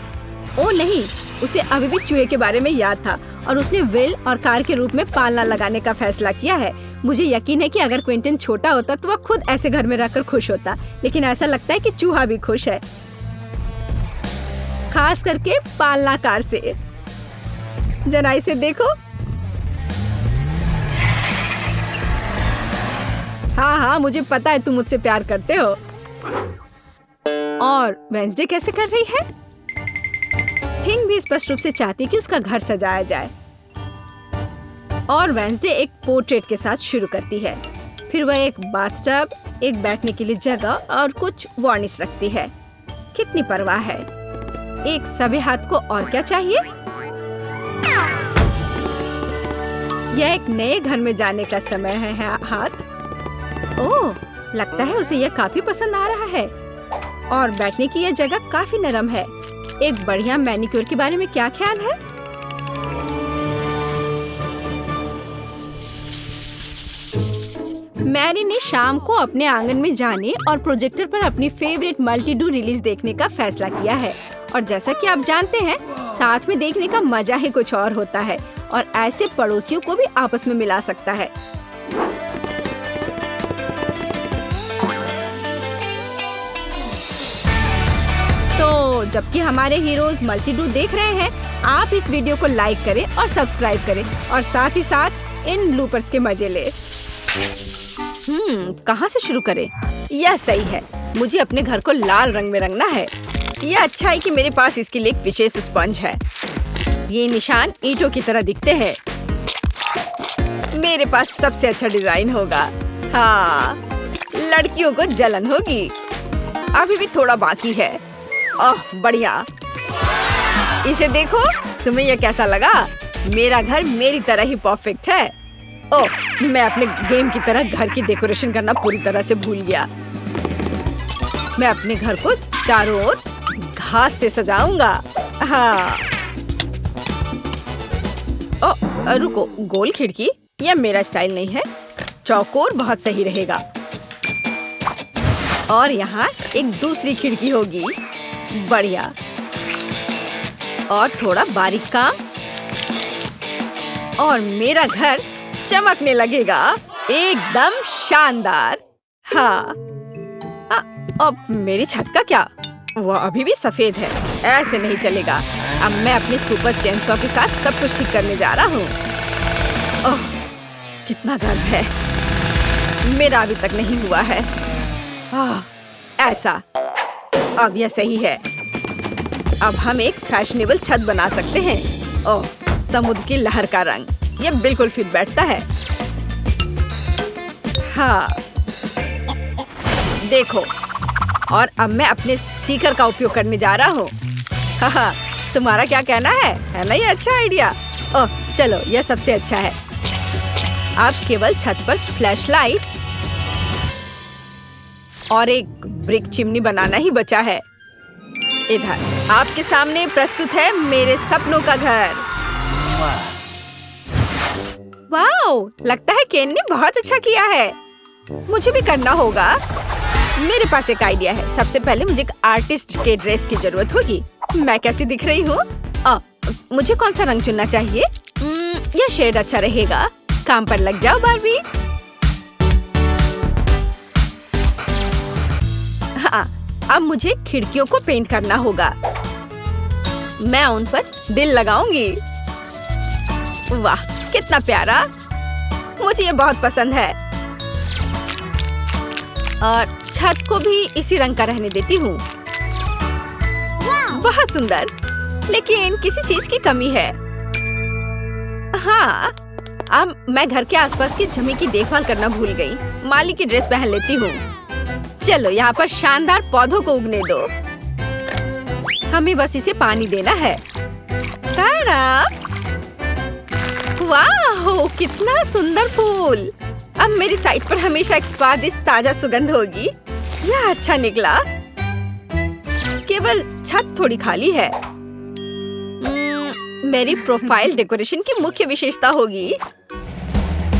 ओ नहीं, उसे अभी भी चूहे के बारे में याद था और उसने व्हील और कार के रूप में पालना लगाने का फैसला किया है। मुझे यकीन है कि अगर क्विंटन छोटा होता तो वह खुद ऐसे घर में रहकर खुश होता। लेकिन ऐसा लगता है कि चूहा भी खुश है, खास करके पालना कार से। जरा इसे देखो। हाँ हाँ, मुझे पता है तुम मुझसे प्यार करते हो। और वेंसडे कैसे कर रही है? थिंग भी स्पष्ट रूप से चाहती है कि उसका घर सजाया जाए। और वेंसडे एक पोर्ट्रेट के साथ शुरू करती है। फिर वह एक बाथटब, एक बैठने के लिए जगह और कुछ वार्निश रखती है। कितनी परवाह है। एक सभ्य हाथ को और क्या चाहिए? यह एक नए घर में जाने का समय है हाथ। ओह, लगता है उसे यह काफी पसंद आ रहा है। और बैठने की यह जगह काफी नरम है। एक बढ़िया मैनिक्योर के बारे में क्या ख्याल है? मैरी ने शाम को अपने आंगन में जाने और प्रोजेक्टर पर अपनी फेवरेट मल्टी-डू रिलीज देखने का फैसला किया है। और जैसा कि आप जानते हैं, साथ में देखने का मजा ही कुछ और होता है और ऐसे पड़ोसियों को भी आपस में मिला सकता है। तो जबकि हमारे हीरोज मल्टी-डू देख रहे हैं, आप इस वीडियो को लाइक करें और सब्सक्राइब करें और साथ ही साथ इन ब्लूपर्स के मजे लें। कहाँ से शुरू करें? यह सही है, मुझे अपने घर को लाल रंग में रंगना है। यह अच्छा है कि मेरे पास इसके लिए एक विशेष स्पंज है। ये निशान ईंटों की तरह दिखते हैं। मेरे पास सबसे अच्छा डिजाइन होगा। हाँ, लड़कियों को जलन होगी। अभी भी थोड़ा बाकी है। ओह, बढ़िया। इसे देखो, तुम्हें यह कैसा लगा? मेरा घर मेरी तरह ही परफेक्ट है। ओह, मैं अपने गेम की तरह घर की डेकोरेशन करना पूरी तरह से भूल गया। मैं अपने घर को चारों ओर घास से सजाऊंगा। हाँ। ओह, रुको, गोल खिड़की? यह मेरा स्टाइल नहीं है। चौकोर बहुत सही रहेगा। और यहाँ एक दूसरी खिड़की होगी। बढ़िया। और थोड़ा बारीक काम और मेरा घर चमकने लगेगा। एकदम शानदार। हाँ। अब मेरी छत का क्या? वह अभी भी सफेद है। ऐसे नहीं चलेगा। अब मैं अपने सुपर चेनसॉ के साथ सब कुछ ठीक करने जा रहा हूँ। ओह, कितना दर्द है। मेरा अभी तक नहीं हुआ है। ऐसा। अब यह सही है। अब हम एक फैशनेबल छत बना सकते हैं। ओह, समुद्र की लहर का रंग। यह बिल्कुल फिट बैठता है। हाँ, देखो। और अब मैं अपने स्टिकर का उपयोग करने जा रहा हूँ। हाँ, तुम्हारा क्या कहना है? है ना ये अच्छा आइडिया? ओह, चलो, यह सबसे अच्छा है। अब केवल छत पर फ्लैशलाइट और एक ब्रिक चिमनी बनाना ही बचा है। इधर आपके सामने प्रस्तुत है मेरे सपनों का घर। वाओ, लगता है केन ने बहुत अच्छा किया है। मुझे भी करना होगा। मेरे पास एक आइडिया है। सबसे पहले मुझे एक आर्टिस्ट के ड्रेस की जरूरत होगी। मैं कैसी दिख रही हूँ? मुझे कौन सा रंग चुनना चाहिए? यह शेड अच्छा रहेगा। काम पर लग जाओ बारबी। हाँ, अब मुझे खिड़कियों को पेंट करना होगा। मैं उन पर दिल लगाऊंगी। वाह, कितना प्यारा। मुझे ये बहुत पसंद है। और छत को भी इसी रंग का रहने देती हूँ। बहुत सुंदर, लेकिन किसी चीज की कमी है। हाँ, अब मैं घर के आसपास की जमीन की देखभाल करना भूल गई। माली की ड्रेस पहन लेती हूँ। चलो, यहाँ पर शानदार पौधों को उगने दो। हमें बस इसे पानी देना है। तारा! वाह, कितना सुंदर फूल। अब मेरी साइड पर हमेशा एक स्वादिष्ट ताजा सुगंध होगी। यह अच्छा निकला। केवल छत थोड़ी खाली है। मेरी प्रोफाइल डेकोरेशन की मुख्य विशेषता होगी।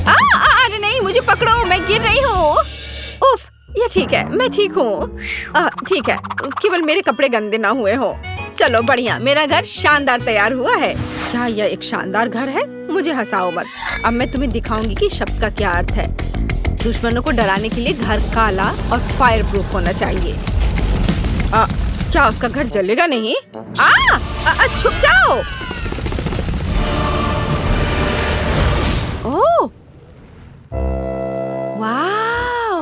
अरे नहीं, मुझे पकड़ो, मैं गिर रही हूँ। उफ, ये ठीक है, मैं ठीक हूँ। ठीक है, केवल मेरे कपड़े गंदे ना हुए हो। चलो, बढ़िया, मेरा घर शानदार तैयार हुआ है। क्या यह एक शानदार घर है? मुझे हंसाओ मत। अब मैं तुम्हें दिखाऊंगी कि शब्द का क्या अर्थ है। दुश्मनों को डराने के लिए घर काला और फायर प्रूफ होना चाहिए। क्या उसका घर जलेगा नहीं? छुप जाओ। ओह, वाह,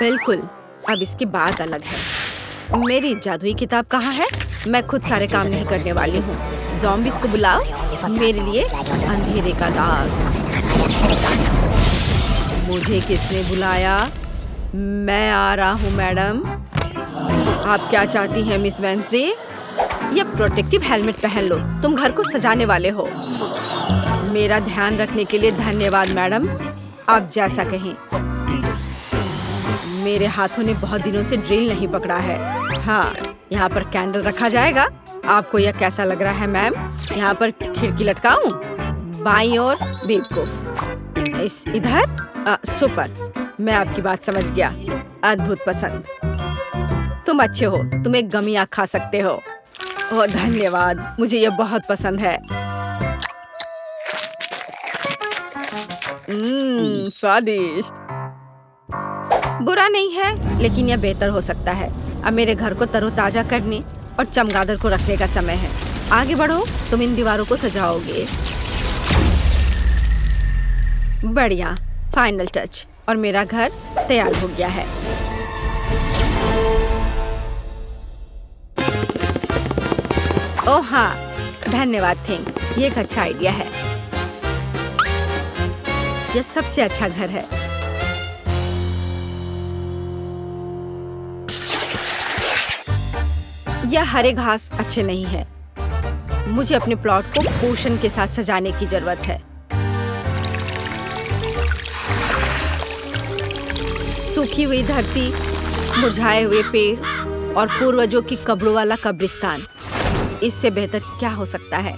बिल्कुल, अब इसकी बात अलग है। मेरी जादुई किताब कहाँ है? मैं खुद सारे काम नहीं करने वाली हूँ। ज़ॉम्बीज़ को बुलाओ, मेरे लिए अंधेरे का दास। मुझे किसने बुलाया? मैं आ रहा हूँ मैडम। आप क्या चाहती हैं मिस वेंसडे? ये प्रोटेक्टिव हेलमेट पहन लो, तुम घर को सजाने वाले हो। मेरा ध्यान रखने के लिए धन्यवाद मैडम, आप जैसा कहें। मेरे हाथों ने बहुत दिनों से ड्रिल नहीं पकड़ा है। हाँ, यहाँ पर कैंडल रखा जाएगा। आपको यह कैसा लग रहा है मैम? यहाँ पर खिड़की लटकाऊं? बाईं ओर बेवकूफ, इस इधर सुपर। मैं आपकी बात समझ गया। अद्भुत पसंद। तुम अच्छे हो, तुम एक गमिया खा सकते हो। ओह धन्यवाद, मुझे यह बहुत पसंद है। स्वादिष्ट। बुरा नहीं है, लेकिन यह बेहतर हो सकता है। अब मेरे घर को तरोताजा करने और चमगादड़ को रखने का समय है। आगे बढ़ो, तुम इन दीवारों को सजाओगे। बढ़िया, फाइनल टच, और मेरा घर तैयार हो गया है। ओह हाँ, धन्यवाद थिंग, ये एक अच्छा आइडिया है। यह सबसे अच्छा घर है। यह हरे घास अच्छे नहीं है। मुझे अपने प्लॉट को पोषण के साथ सजाने की जरूरत है। सूखी हुई धरती, मुरझाए हुए पेड़ और पूर्वजों की कब्रों वाला कब्रिस्तान, इससे बेहतर क्या हो सकता है?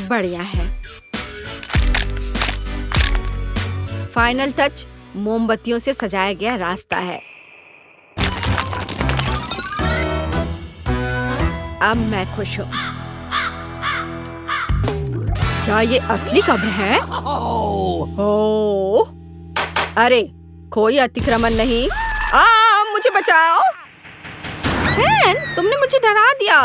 बढ़िया है। फाइनल टच मोमबत्तियों से सजाया गया रास्ता है। अब मैं खुश हूँ। क्या ये असली कब्र है? ओह, अरे कोई अतिक्रमण नहीं। मुझे बचाओ। तुमने मुझे डरा दिया।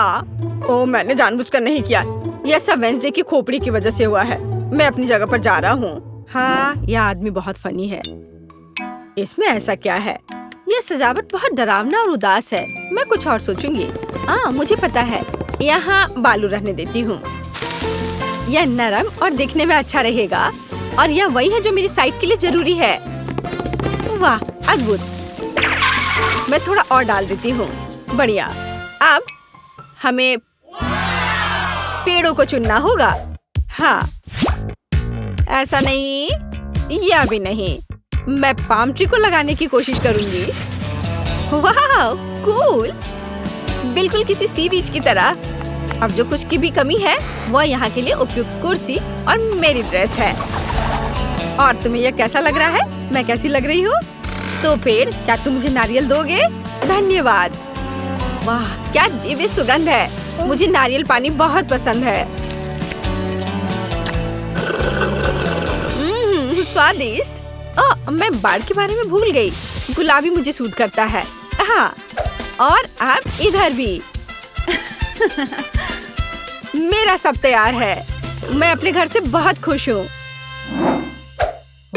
ओह, मैंने जानबूझकर नहीं किया। यह सब वेंसडे की खोपड़ी की वजह से हुआ है। मैं अपनी जगह पर जा रहा हूँ। हाँ, यह आदमी बहुत फनी है। इसमें ऐसा क्या है? यह सजावट बहुत डरावना और उदास है। मैं कुछ और सोचूंगी। मुझे पता है, यहाँ बालू रहने देती हूँ। यह नरम और दिखने में अच्छा रहेगा, और यह वही है जो मेरी साइट के लिए जरूरी है। वाह, अद्भुत। मैं थोड़ा और डाल देती हूँ। बढ़िया। अब हमें पेड़ों को चुनना होगा। हाँ, ऐसा नहीं, या भी नहीं। मैं पाम ट्री को लगाने की कोशिश करूंगी। वाह, कूल। बिल्कुल किसी सी बीच की तरह। अब जो कुछ की भी कमी है, वह यहाँ के लिए उपयुक्त कुर्सी और मेरी ड्रेस है। और तुम्हें यह कैसा लग रहा है? मैं कैसी लग रही हूँ? तो पेड़, क्या तुम मुझे नारियल दोगे? धन्यवाद। वाह, क्या दिव्य सुगंध है। मुझे नारियल पानी बहुत पसंद है। स्वादिष्ट। मैं बाढ़ के बारे में भूल गई। गुलाबी मुझे सूट करता है। हाँ, और अब इधर भी। मेरा सब तैयार है। मैं अपने घर से बहुत खुश हूँ।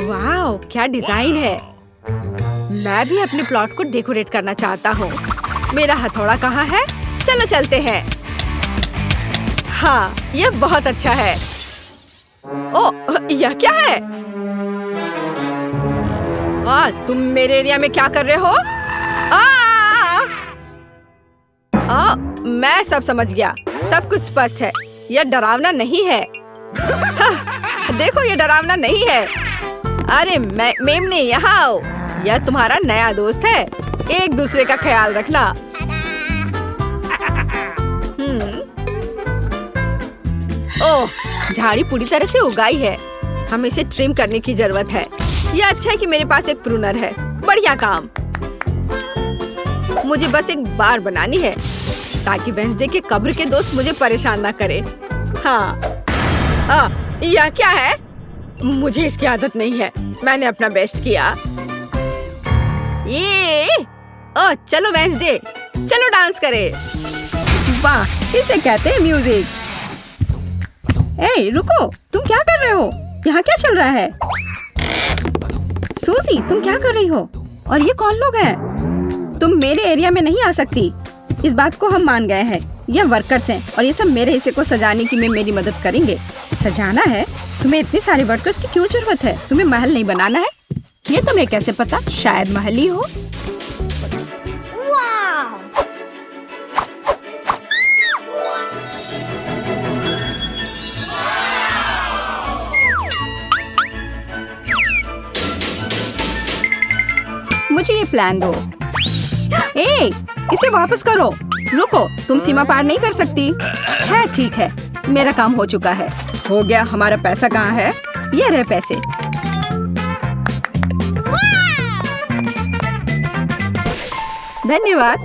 वाह, क्या डिजाइन है। मैं भी अपने प्लॉट को डेकोरेट करना चाहता हूँ। मेरा हथौड़ा कहाँ है? चलो चलते हैं। हाँ, यह बहुत अच्छा है। ओह, यह क्या है? तुम मेरे एरिया में क्या कर रहे हो? मैं सब समझ गया। सब कुछ स्पष्ट है। यह डरावना नहीं है। देखो, यह डरावना नहीं है। अरे मेमने, यहाँ आओ। यह तुम्हारा नया दोस्त है। एक दूसरे का ख्याल रखना। ओह, झाड़ी पूरी तरह से उगाई है। हमें इसे ट्रिम करने की जरूरत है। यह अच्छा है कि मेरे पास एक प्रूनर है। बढ़िया काम। मुझे बस एक बार बनानी है, ताकि वेंसडे के कब्र के दोस्त मुझे परेशान ना करे। हाँ, यह क्या है? मुझे इसकी आदत नहीं है। मैंने अपना बेस्ट किया। चलो वेंसडे, चलो डांस करें। वाह, इसे कहते हैं म्यूजिक। रुको, तुम क्या कर रहे हो? यहाँ क्या चल रहा है? सूजी, तुम क्या कर रही हो? और ये कौन लोग हैं? तुम मेरे एरिया में नहीं आ सकती। इस बात को हम मान गए हैं। ये वर्कर्स हैं और ये सब मेरे हिस्से को सजाने की में मेरी मदद करेंगे। सजाना है? तुम्हें इतने सारे वर्कर्स की क्यों जरूरत है? तुम्हें महल नहीं बनाना है? ये तुम्हें कैसे पता? शायद महल ही हो। मुझे ये प्लान दो। ए, इसे वापस करो। रुको, तुम सीमा पार नहीं कर सकती। है ठीक है, मेरा काम हो चुका है। हो गया। हमारा पैसा कहाँ है? ये रहे पैसे। धन्यवाद।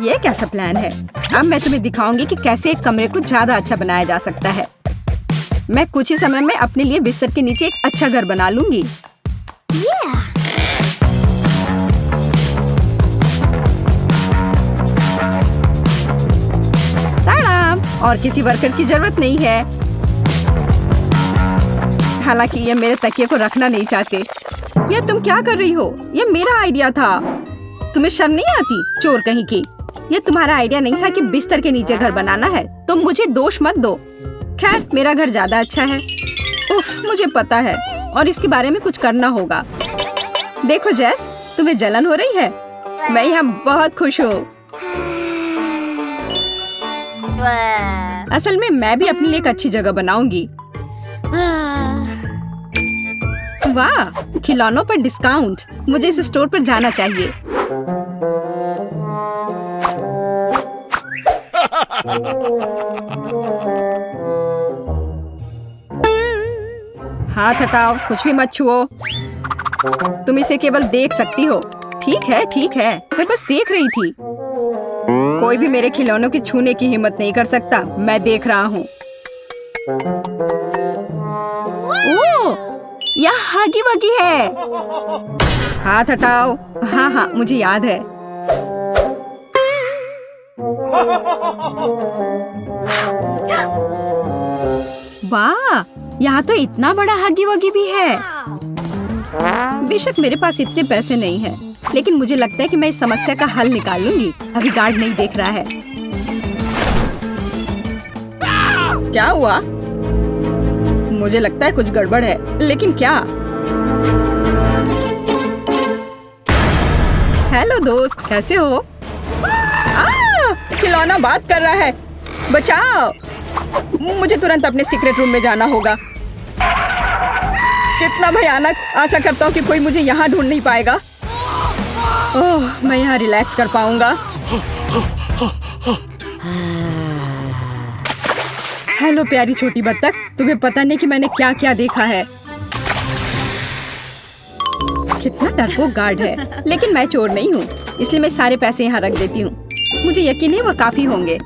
ये कैसा प्लान है? अब मैं तुम्हें दिखाऊंगी कि कैसे एक कमरे को ज्यादा अच्छा बनाया जा सकता है। मैं कुछ ही समय में अपने लिए बिस्तर के नीचे एक अच्छा घर बना लूंगी। और किसी वर्कर की जरूरत नहीं है। हालांकि ये मेरे तकिए को रखना नहीं चाहते। ये तुम क्या कर रही हो? ये मेरा आइडिया था। तुम्हें शर्म नहीं आती? चोर कहीं की। ये तुम्हारा आइडिया नहीं था कि बिस्तर के नीचे घर बनाना है। तुम मुझे दोष मत दो। खैर, मेरा घर ज्यादा अच्छा है। उफ, मुझे पता है और इसके बारे में कुछ करना होगा। देखो जेस, तुम्हें जलन हो रही है? मैं यहाँ बहुत खुश हूँ। असल में मैं भी अपने लिए एक अच्छी जगह बनाऊंगी। वाह, खिलौनों पर डिस्काउंट। मुझे इस स्टोर पर जाना चाहिए। हाथ हटाओ, कुछ भी मत छुओ। तुम इसे केवल देख सकती हो। ठीक है, ठीक है, मैं बस देख रही थी। कोई भी मेरे खिलौनों की छूने की हिम्मत नहीं कर सकता। मैं देख रहा हूँ। ओह, यह हगी वगी है। हाथ हटाओ। हाँ हाँ, मुझे याद है। वाह, यहाँ तो इतना बड़ा हगी वगी भी है। बेशक मेरे पास इतने पैसे नहीं हैं, लेकिन मुझे लगता है कि मैं इस समस्या का हल निकाल लूंगी। अभी गार्ड नहीं देख रहा है। क्या हुआ? मुझे लगता है कुछ गड़बड़ है, लेकिन क्या? हेलो दोस्त, कैसे हो? खिलौना बात कर रहा है। बचाओ! मुझे तुरंत अपने सीक्रेट रूम में जाना होगा। कितना भयानक! आशा करता हूँ कि कोई मुझे यहाँ ढूंढ नहीं पाएगा। ओह, मैं यहाँ रिलैक्स कर पाऊंगा। हेलो प्यारी छोटी बत्तख, तुम्हें पता नहीं कि मैंने क्या क्या देखा है। कितना डरपोक गार्ड है, लेकिन मैं चोर नहीं हूँ, इसलिए मैं सारे पैसे यहाँ रख देती हूँ। मुझे यकीन है वो काफी होंगे।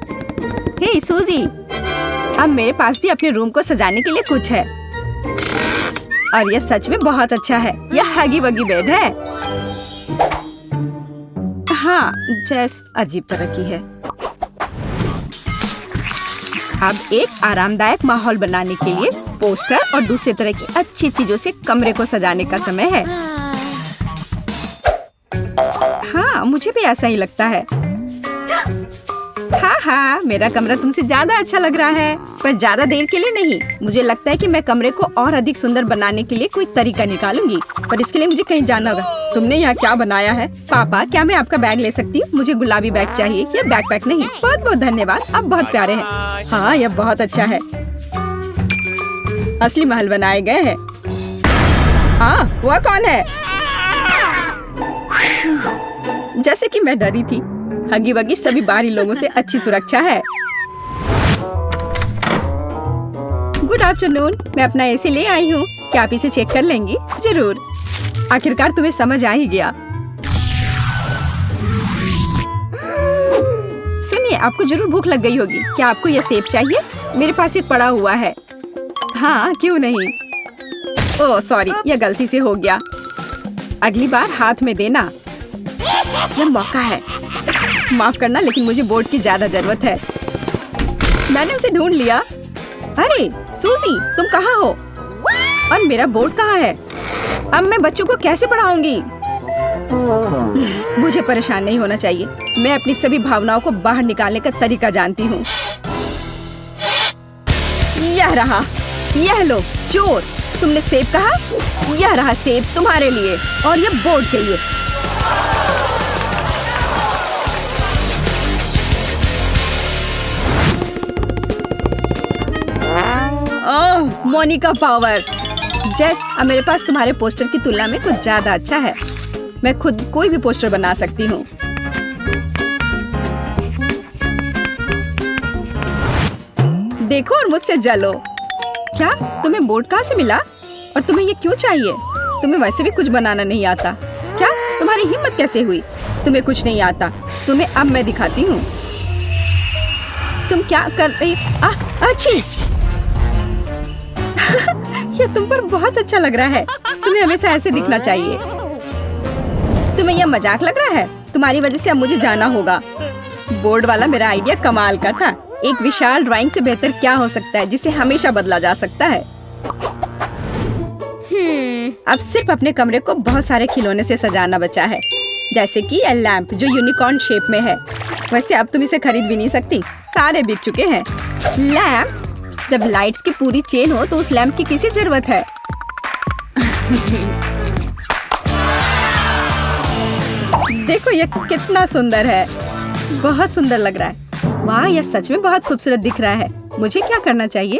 हे सूजी, अब मेरे पास भी अपने रूम को सजाने के लिए कुछ है। और ये सच में बहुत अच्छा है। यह हगी वगी बेड है। हाँ, जैस अजीब तरह की है। अब एक आरामदायक माहौल बनाने के लिए पोस्टर और दूसरे तरह की अच्छी चीजों से कमरे को सजाने का समय है। हाँ, मुझे भी ऐसा ही लगता है। हाँ हाँ, मेरा कमरा तुमसे ज्यादा अच्छा लग रहा है, पर ज्यादा देर के लिए नहीं। मुझे लगता है कि मैं कमरे को और अधिक सुंदर बनाने के लिए कोई तरीका निकालूंगी, पर इसके लिए मुझे कहीं जाना होगा। तुमने यहाँ क्या बनाया है? पापा, क्या मैं आपका बैग ले सकती हूँ? मुझे गुलाबी बैग चाहिए, ये बैकपैक नहीं। बहुत बहुत धन्यवाद, आप बहुत प्यारे हैं। हाँ, यह बहुत अच्छा है। असली महल बनाए गए हैं। हाँ, वह कौन है? जैसे कि मैं डरी थी, हगी वगी सभी बाहरी लोगों से अच्छी सुरक्षा है। गुड आफ्टरनून, मैं अपना एसी ले आई हूँ। क्या आप इसे चेक कर लेंगी? जरूर। आखिरकार तुम्हें समझ आ ही गया। सुनिए, आपको जरूर भूख लग गई होगी। क्या आपको यह सेब चाहिए? मेरे पास एक पड़ा हुआ है। हाँ, क्यों नहीं। ओह सॉरी, यह गलती से हो गया। अगली बार हाथ में देना। यह मौका है। माफ करना, लेकिन मुझे बोर्ड की ज्यादा जरूरत है। मैंने उसे ढूंढ लिया। अरे सूजी, तुम कहाँ हो? और मेरा बोर्ड कहाँ है? अब मैं बच्चों को कैसे पढ़ाऊंगी? मुझे परेशान नहीं होना चाहिए। मैं अपनी सभी भावनाओं को बाहर निकालने का तरीका जानती हूँ। यह रहा, यह लो चोर। तुमने सेब कहा? यह रहा सेब तुम्हारे लिए और यह बोर्ड के लिए। ओह, मोनिका पावर। जेस, अब मेरे पास तुम्हारे पोस्टर की तुलना में कुछ ज्यादा अच्छा है। मैं खुद कोई भी पोस्टर बना सकती हूँ। देखो और मुझसे जलो। क्या तुम्हें बोर्ड कहाँ से मिला? और तुम्हें ये क्यों चाहिए? तुम्हें वैसे भी कुछ बनाना नहीं आता। क्या तुम्हारी हिम्मत कैसे हुई? तुम्हें कुछ नहीं आता। तुम्हें अब मैं दिखाती हूँ। तुम क्या कर रही? अच्छी। यह तुम पर बहुत अच्छा लग रहा है। तुम्हें हमेशा ऐसे दिखना चाहिए। तुम्हें यह मजाक लग रहा है? तुम्हारी वजह से अब मुझे जाना होगा। बोर्ड वाला मेरा आइडिया कमाल का था। एक विशाल ड्राइंग से बेहतर क्या हो सकता है जिसे हमेशा बदला जा सकता है। अब सिर्फ अपने कमरे को बहुत सारे खिलौने से सजाना बचा है, जैसे कि यह लैंप जो यूनिकॉर्न शेप में है। वैसे अब तुम इसे खरीद भी नहीं सकती, सारे बिक चुके हैं। लैंप? जब लाइट्स की पूरी चेन हो तो उस लैंप की किसी जरूरत है? देखो यह कितना सुंदर है। बहुत सुंदर लग रहा है। वाह, यह सच में बहुत खूबसूरत दिख रहा है। मुझे क्या करना चाहिए?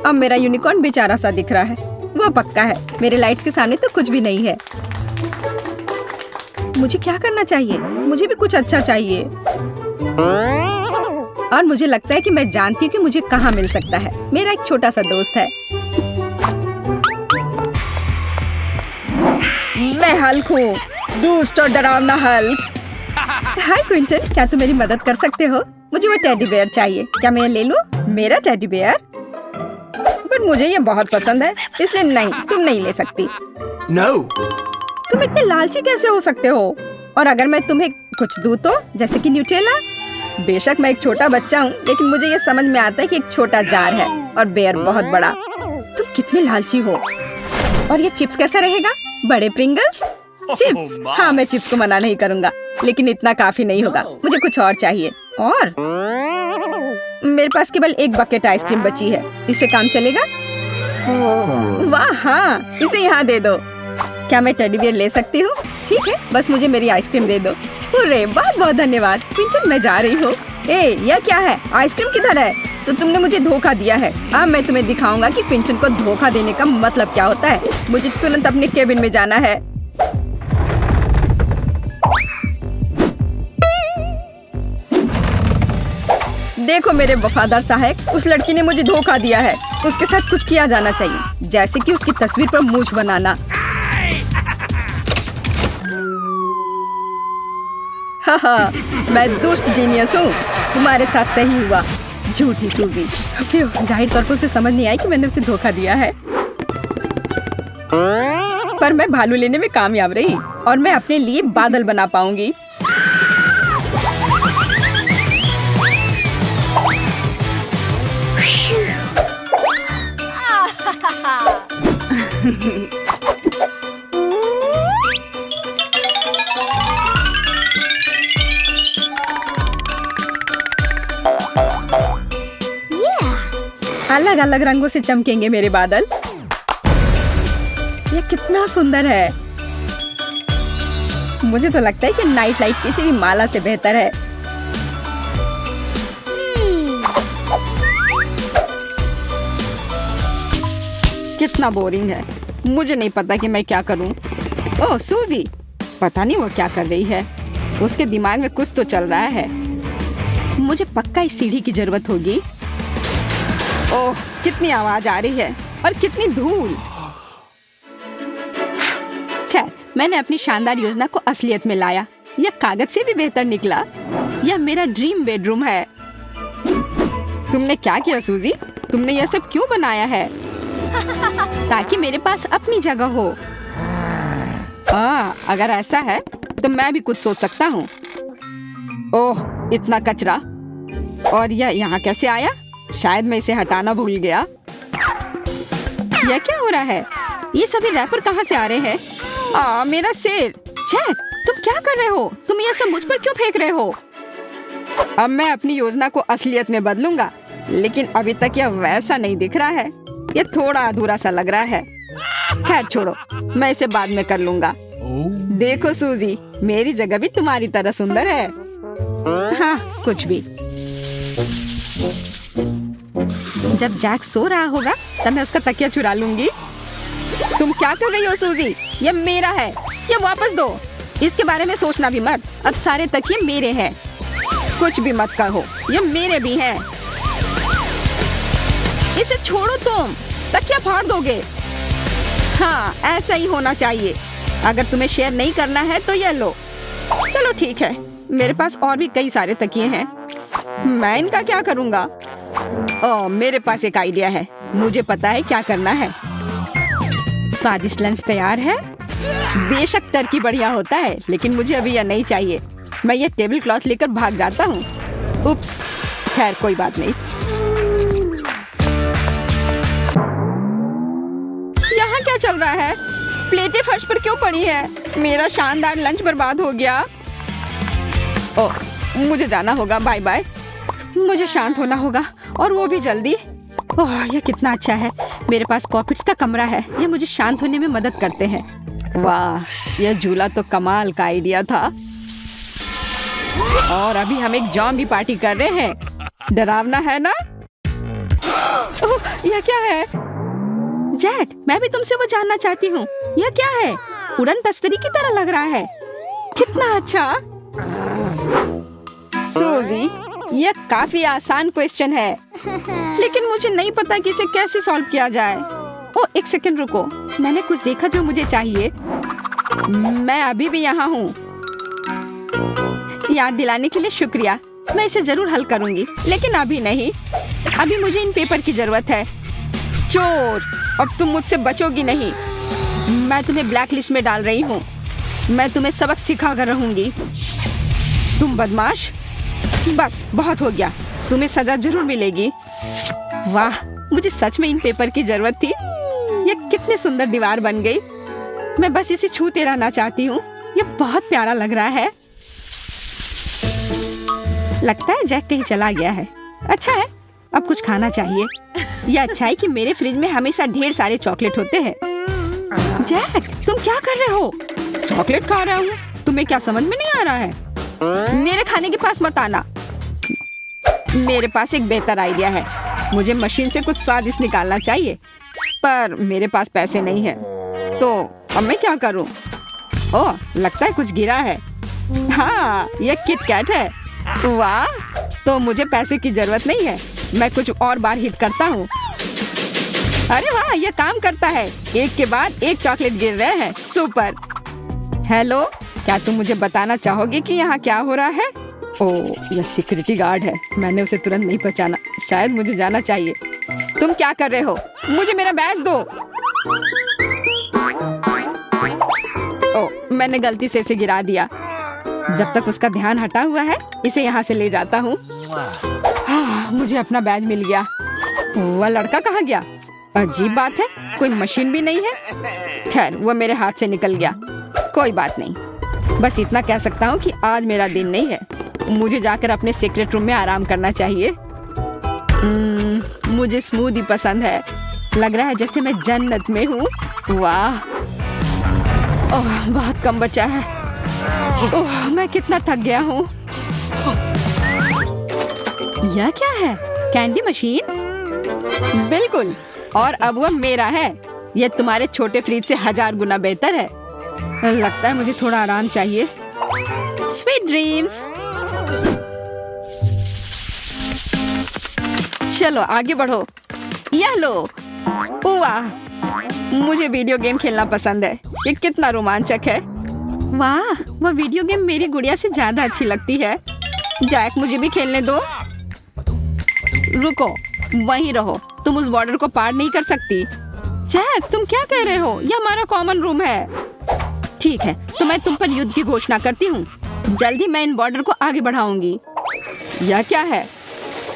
अब मेरा यूनिकॉर्न बेचारा सा दिख रहा है। वो पक्का है, मेरे लाइट्स के सामने तो कुछ भी नहीं है। मुझे क्या करना चाहिए? मुझे भी कुछ अच्छा चाहिए। और मुझे लगता है कि मैं जानती हूँ कि मुझे कहाँ मिल सकता है। मेरा एक छोटा सा दोस्त है। मैं हल्क हूँ, दुष्ट और डरावना हल्क। हाय क्विंटन, क्या तुम मेरी मदद कर सकते हो? मुझे वो टेडी बेयर चाहिए। क्या मैं ये ले लूं? मेरा टेडी बेयर? बट मुझे ये बहुत पसंद है, इसलिए नहीं, तुम नहीं ले सकती। No. तुम इतने लालची कैसे हो सकते हो? और अगर मैं तुम्हें कुछ दूं तो, जैसे कि न्यूटेला? बेशक मैं एक छोटा बच्चा हूँ, लेकिन मुझे ये समझ में आता है कि एक छोटा जार है और बेयर बहुत बड़ा। तुम कितने लालची हो। और ये चिप्स कैसा रहेगा? बड़े प्रिंगल्स? चिप्स? हाँ, मैं चिप्स को मना नहीं करूँगा, लेकिन इतना काफी नहीं होगा। मुझे कुछ और चाहिए। और मेरे पास केवल एक बकेट आइसक्रीम बची है। इससे काम चलेगा? वाह हाँ, इसे यहाँ दे दो। क्या मैं टेडी बियर ले सकती हूँ? ठीक है, बस मुझे मेरी आइसक्रीम दे दो। अरे बहुत बहुत धन्यवाद। क्विंटन, मैं जा रही हूँ। ए, यह क्या है? आइसक्रीम किधर है? तो तुमने मुझे धोखा दिया है। अब मैं तुम्हें दिखाऊंगा कि क्विंटन को धोखा देने का मतलब क्या होता है। मुझे तुरंत अपने केबिन में जाना है। देखो मेरे वफादार सहायक, उस लड़की ने मुझे धोखा दिया है। उसके साथ कुछ किया जाना चाहिए, जैसे कि उसकी तस्वीर पर मूंछ बनाना। हाँ, मैं दुष्ट जीनियस हूँ। तुम्हारे साथ सही हुआ, झूठी सूजी। जाहिर तौर पर उसे समझ नहीं आई कि मैंने उसे धोखा दिया है। पर मैं भालू लेने में कामयाब रही और मैं अपने लिए बादल बना पाऊंगी। अलग अलग रंगों से चमकेंगे मेरे बादल। ये कितना सुंदर है। मुझे तो लगता है कि नाइट लाइट किसी भी माला से बेहतर है। कितना बोरिंग है। मुझे नहीं पता कि मैं क्या करूं। ओह सूजी, पता नहीं वो क्या कर रही है। उसके दिमाग में कुछ तो चल रहा है। मुझे पक्का इस सीढ़ी की जरूरत होगी। ओह, कितनी आवाज आ रही है और कितनी धूल। खैर, मैंने अपनी शानदार योजना को असलियत में लाया। यह कागज से भी बेहतर निकला। यह मेरा ड्रीम बेडरूम है। तुमने क्या किया सूजी? तुमने यह सब क्यों बनाया है? ताकि मेरे पास अपनी जगह हो। अगर ऐसा है तो मैं भी कुछ सोच सकता हूँ। ओह, इतना कचरा। और यह यहाँ कैसे आया? शायद मैं इसे हटाना भूल गया। यह क्या हो रहा है? ये सभी रैपर कहाँ से आ रहे हैं? मेरा सिर। जैक, तुम क्या कर रहे हो? तुम ये सब मुझ पर क्यों फेंक रहे हो? अब मैं अपनी योजना को असलियत में बदलूंगा, लेकिन अभी तक यह वैसा नहीं दिख रहा है। यह थोड़ा अधूरा सा लग रहा है। खैर छोड़ो, मैं इसे बाद में कर लूंगा। देखो सूजी, मेरी जगह भी तुम्हारी तरह सुंदर है। हाँ, कुछ भी। जब जैक सो रहा होगा तब मैं उसका तकिया चुरा लूंगी। तुम क्या कर रही हो सूजी? यह मेरा है, यह वापस दो। इसके बारे में सोचना भी मत। अब सारे तकिए मेरे हैं। कुछ भी मत कहो, ये मेरे भी हैं। इसे छोड़ो, तुम तकिया फाड़ दोगे। हाँ, ऐसा ही होना चाहिए। अगर तुम्हें शेयर नहीं करना है तो ये लो। चलो ठीक है, मेरे पास और भी कई सारे तकिए हैं। मैं इनका क्या करूँगा? ओह, मेरे पास एक आइडिया है। मुझे पता है क्या करना है। स्वादिष्ट लंच तैयार है। बेशक टर्की बढ़िया होता है, लेकिन मुझे अभी यह नहीं चाहिए। मैं ये टेबल क्लॉथ लेकर भाग जाता हूँ। उप्स, खैर कोई बात नहीं। यहाँ क्या चल रहा है? प्लेटें फर्श पर क्यों पड़ी है? मेरा शानदार लंच बर्बाद हो गया। ओह, मुझे जाना होगा। Bye bye. मुझे शांत होना होगा, और वो भी जल्दी। ओह, यह कितना अच्छा है। मेरे पास पॉपिट्स का कमरा है। ये मुझे शांत होने में मदद करते हैं। वाह, यह झूला तो कमाल का आइडिया था। और अभी हम एक जॉम्बी पार्टी कर रहे हैं। डरावना है ना? ओह, यह क्या है? जैक, मैं भी तुमसे वो जानना चाहती हूँ। यह क्या है? उड़न तस्तरी की तरह लग रहा है। कितना अच्छा। सूजी, यह काफी आसान क्वेश्चन है, लेकिन मुझे नहीं पता कि इसे कैसे सॉल्व किया जाए। ओ, एक सेकंड रुको। मैंने कुछ देखा जो मुझे चाहिए। मैं अभी भी यहाँ हूँ। याद दिलाने के लिए शुक्रिया। मैं इसे जरूर हल करूँगी, लेकिन अभी नहीं। अभी मुझे इन पेपर की जरूरत है। चोर, अब तुम मुझसे बचोगी नहीं। मैं तुम्हें ब्लैक लिस्ट में डाल रही हूँ। मैं तुम्हें सबक सिखा कर रहूंगी। तुम बदमाश। बस बहुत हो गया। तुम्हें सजा जरूर मिलेगी। वाह, मुझे सच में इन पेपर की जरूरत थी। ये कितनी सुंदर दीवार बन गई। मैं बस इसे छूते रहना चाहती हूँ। ये बहुत प्यारा लग रहा है। लगता है जैक कहीं चला गया है। अच्छा है, अब कुछ खाना चाहिए। यह अच्छा है कि मेरे फ्रिज में हमेशा ढेर सारे चॉकलेट होते हैं। जैक, तुम क्या कर रहे हो? चॉकलेट खा रहा हूँ। तुम्हें क्या समझ में नहीं आ रहा है? मेरे खाने के पास मत आना। मेरे पास एक बेहतर आइडिया है। मुझे मशीन से कुछ स्वादिष्ट निकालना चाहिए, पर मेरे पास पैसे नहीं है। तो अब मैं क्या करूं? ओह, लगता है कुछ गिरा है। हाँ, यह किट कैट है। वाह, तो मुझे पैसे की जरूरत नहीं है। मैं कुछ और बार हिट करता हूँ। अरे वाह, यह काम करता है। एक के बाद एक चॉकलेट गिर रहे हैं। सुपर। हेलो, क्या तुम मुझे बताना चाहोगे कि यहाँ क्या हो रहा है? ओह, यह सिक्योरिटी गार्ड है। मैंने उसे तुरंत नहीं पहचाना। शायद मुझे जाना चाहिए। तुम क्या कर रहे हो? मुझे मेरा बैज दो। ओह, मैंने गलती से इसे गिरा दिया। जब तक उसका ध्यान हटा हुआ है, इसे यहाँ से ले जाता हूँ। हाँ, मुझे अपना बैज मिल गया। वह लड़का कहाँ गया? अजीब बात है, कोई मशीन भी नहीं है। खैर, वो मेरे हाथ से निकल गया। कोई बात नहीं। बस इतना कह सकता हूँ कि आज मेरा दिन नहीं है। मुझे जाकर अपने सीक्रेट रूम में आराम करना चाहिए। मुझे स्मूदी पसंद है। लग रहा है जैसे मैं जन्नत में हूँ। वाह, ओह, बहुत कम बचा है। ओह, मैं कितना थक गया हूँ। यह क्या है? Candy machine? बिल्कुल, और अब वह मेरा है। यह तुम्हारे छोटे फ्रिज से 1000 गुना बेहतर है। लगता है मुझे थोड़ा आराम चाहिए। Sweet dreams. चलो आगे बढ़ो। यह लो। वाह, मुझे वीडियो गेम खेलना पसंद है। ये कितना रोमांचक है। वाह, वह वीडियो गेम मेरी गुड़िया से ज्यादा अच्छी लगती है। जैक, मुझे भी खेलने दो। रुको, वहीं रहो। तुम उस बॉर्डर को पार नहीं कर सकती। जैक, तुम क्या कह रहे हो? यह हमारा कॉमन रूम है। ठीक है, तो मैं तुम पर युद्ध की घोषणा करती हूँ। जल्दी मैं इन बॉर्डर को आगे बढ़ाऊंगी। यह क्या है?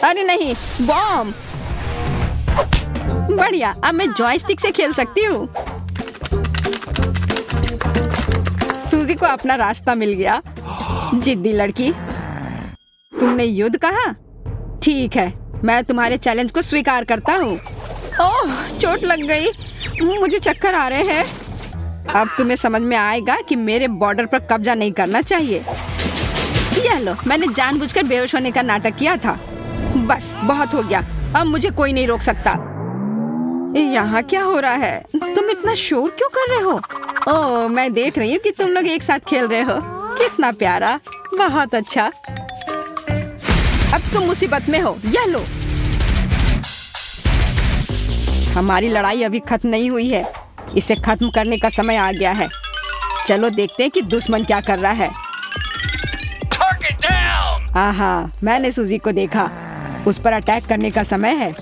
अरे नहीं, बॉम्ब! बढ़िया, अब मैं जॉयस्टिक से खेल सकती हूँ। सूजी को अपना रास्ता मिल गया। जिद्दी लड़की। तुमने युद्ध कहा? ठीक है, मैं तुम्हारे चैलेंज को स्वीकार करता हूँ। ओह, चोट लग गई, मुझे चक्कर आ रहे हैं। अब तुम्हें समझ में आएगा कि मेरे बॉर्डर पर कब्जा नहीं करना चाहिए। यह लो, मैंने जानबूझकर बेहोश होने का नाटक किया था। बस बहुत हो गया, अब मुझे कोई नहीं रोक सकता। यहाँ क्या हो रहा है? तुम इतना शोर क्यों कर रहे हो? ओह, मैं देख रही हूँ कि तुम लोग एक साथ खेल रहे हो। कितना प्यारा, बहुत अच्छा। अब तुम मुसीबत में हो, यह लो। हमारी लड़ाई अभी खत्म नहीं हुई है, इसे खत्म करने का समय आ गया है। चलो देखते हैं कि दुश्मन क्या कर रहा है। आहा, मैंने सूजी को देखा, उस पर अटैक करने का समय है।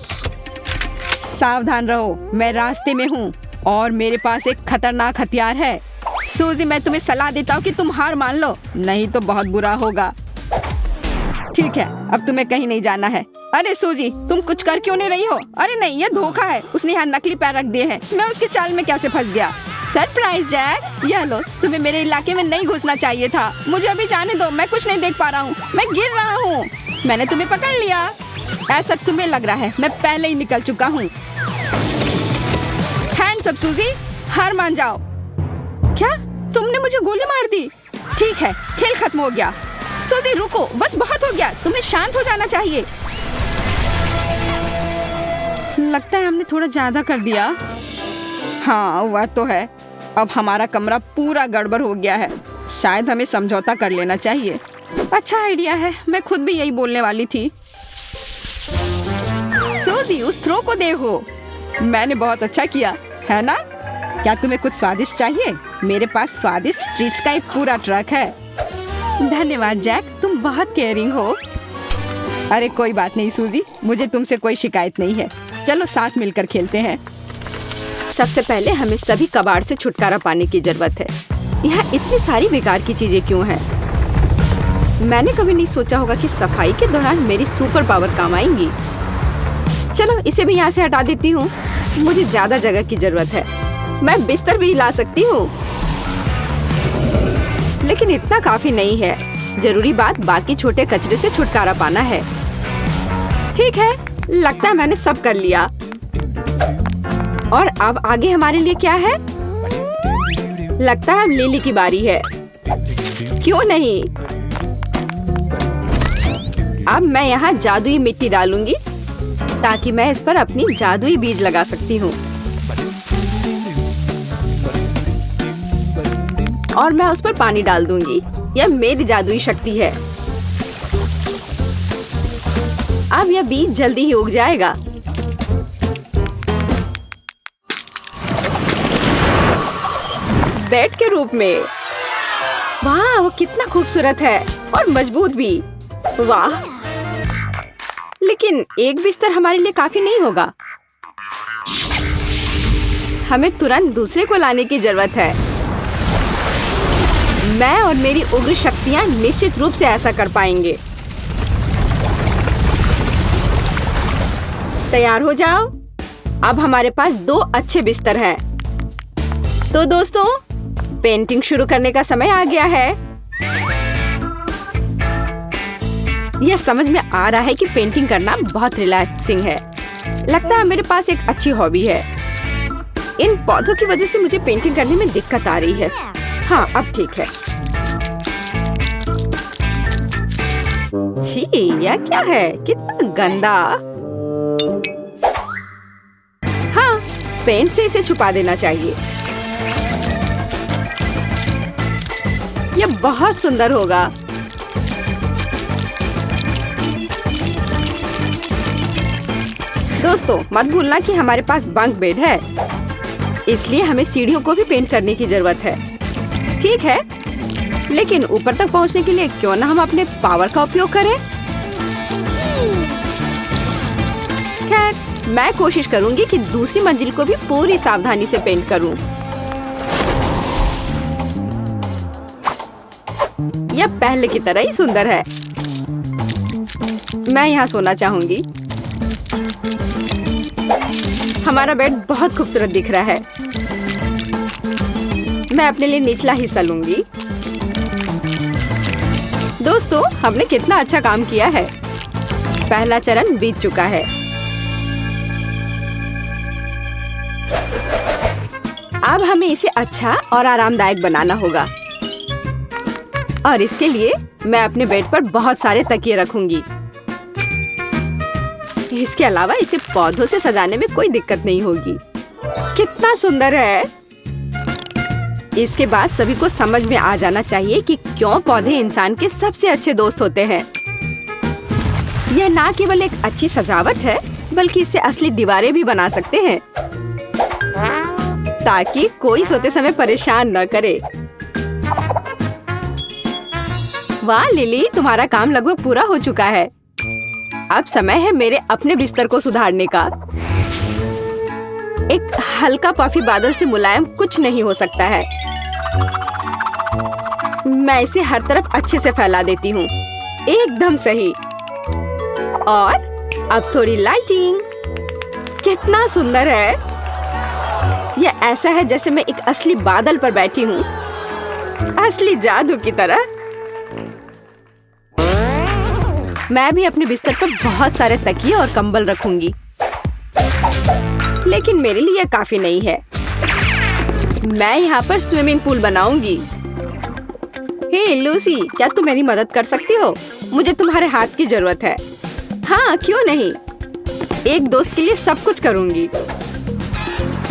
सावधान रहो, मैं रास्ते में हूँ और मेरे पास एक खतरनाक हथियार है। सूजी, मैं तुम्हें सलाह देता हूँ कि तुम हार मान लो, नहीं तो बहुत बुरा होगा। ठीक है, अब तुम्हें कहीं नहीं जाना है। अरे सूजी, तुम कुछ कर क्यों नहीं रही हो? अरे नहीं, ये धोखा है। उसने यहाँ नकली पैर रख दिए हैं। मैं उसके चाल में कैसे फंस गया? सरप्राइज जैक, यह लो, तुम्हें मेरे इलाके में नहीं घुसना चाहिए था। मुझे अभी जाने दो, मैं कुछ नहीं देख पा रहा हूँ, मैं गिर रहा हूँ। मैंने तुम्हें पकड़ लिया। ऐसा तुम्हें लग रहा है, मैं पहले ही निकल चुका हूँ। हैंड्स अप सूजी, हार मान जाओ। क्या? तुमने मुझे गोली मार दी? ठीक है, खेल खत्म हो गया। सूजी रुको, बस बहुत हो गया, तुम्हें शांत हो जाना चाहिए। लगता है हमने थोड़ा ज्यादा कर दिया। हाँ, वह तो है। अब हमारा कमरा पूरा गड़बड़ हो गया है। शायद हमें समझौता कर लेना चाहिए। अच्छा आइडिया है, मैं खुद भी यही बोलने वाली थी। सूजी, उस थ्रो को देखो। मैंने बहुत अच्छा किया, है ना? क्या तुम्हें कुछ स्वादिष्ट चाहिए? मेरे पास स्वादिष्ट ट्रीट्स का एक पूरा ट्रक है। धन्यवाद जैक, तुम बहुत केयरिंग हो। अरे कोई बात नहीं सूजी, मुझे तुमसे कोई शिकायत नहीं है। चलो साथ मिलकर खेलते हैं। सबसे पहले हमें सभी कबाड़ से छुटकारा पाने की जरूरत है। यहाँ इतनी सारी बेकार की चीजें क्यों हैं? मैंने कभी नहीं सोचा होगा कि सफाई के दौरान मेरी सुपर पावर काम आएंगी। चलो इसे भी यहाँ से हटा देती हूँ। मुझे ज्यादा जगह की जरूरत है। मैं बिस्तर भी ला सकती हूँ, लेकिन इतना काफी नहीं है। जरूरी बात बाकी छोटे कचरे से छुटकारा पाना है। ठीक है, लगता है मैंने सब कर लिया। और अब आगे हमारे लिए क्या है? लगता है अब लिली की बारी है। क्यों नहीं? अब मैं यहाँ जादुई मिट्टी डालूंगी ताकि मैं इस पर अपनी जादुई बीज लगा सकती हूँ। और मैं उस पर पानी डाल दूंगी। यह मेरी जादुई शक्ति है। अब यह बीज जल्दी ही उग जाएगा। बेड के रूप में। वाह, वो कितना खूबसूरत है और मजबूत भी। वाह, लेकिन एक बिस्तर हमारे लिए काफी नहीं होगा। हमें तुरंत दूसरे को लाने की जरूरत है। मैं और मेरी उग्र शक्तियां निश्चित रूप से ऐसा कर पाएंगे। तैयार हो जाओ। अब हमारे पास 2 अच्छे बिस्तर हैं। तो दोस्तों, पेंटिंग शुरू करने का समय आ गया है। यह समझ में आ रहा है कि पेंटिंग करना बहुत रिलैक्सिंग है। लगता है मेरे पास एक अच्छी हॉबी है। इन पौधों की वजह से मुझे पेंटिंग करने में दिक्कत आ रही है। हाँ, अब ठीक है। छी, यह क्या है? कितना गंदा। हाँ, पेंट से इसे छुपा देना चाहिए। यह बहुत सुंदर होगा। दोस्तों, मत भूलना कि हमारे पास बंक बेड है, इसलिए हमें सीढ़ियों को भी पेंट करने की जरूरत है। ठीक है, लेकिन ऊपर तक पहुंचने के लिए क्यों ना हम अपने पावर का उपयोग करें। खैर, मैं कोशिश करूंगी कि दूसरी मंजिल को भी पूरी सावधानी से पेंट करूं। यह पहले की तरह ही सुंदर है। मैं यहाँ सोना चाहूंगी। हमारा बेड बहुत खूबसूरत दिख रहा है। मैं अपने लिए निचला हिस्सा लूंगी। दोस्तों, हमने कितना अच्छा काम किया है। पहला चरण बीत चुका है। अब हमें इसे अच्छा और आरामदायक बनाना होगा और इसके लिए मैं अपने बेड पर बहुत सारे तकिए रखूंगी। इसके अलावा इसे पौधों से सजाने में कोई दिक्कत नहीं होगी। कितना सुंदर है। इसके बाद सभी को समझ में आ जाना चाहिए कि क्यों पौधे इंसान के सबसे अच्छे दोस्त होते हैं। यह ना केवल एक अच्छी सजावट है, बल्कि इससे असली दीवारें भी बना सकते हैं ताकि कोई सोते समय परेशान न करे। वाह लिली, तुम्हारा काम लगभग पूरा हो चुका है। अब समय है मेरे अपने बिस्तर को सुधारने का। एक हल्का पफी बादल से मुलायम कुछ नहीं हो सकता है। मैं इसे हर तरफ अच्छे से फैला देती हूँ। एकदम सही। और अब थोड़ी लाइटिंग। कितना सुंदर है। यह ऐसा है जैसे मैं एक असली बादल पर बैठी हूँ, असली जादू की तरह। मैं भी अपने बिस्तर पर बहुत सारे तकिए और कंबल रखूंगी, लेकिन मेरे लिए काफी नहीं है। मैं यहाँ पर स्विमिंग पूल बनाऊंगी। हे लूसी, क्या तुम मेरी मदद कर सकती हो? मुझे तुम्हारे हाथ की जरूरत है। हाँ, क्यों नहीं। एक दोस्त के लिए सब कुछ करूंगी।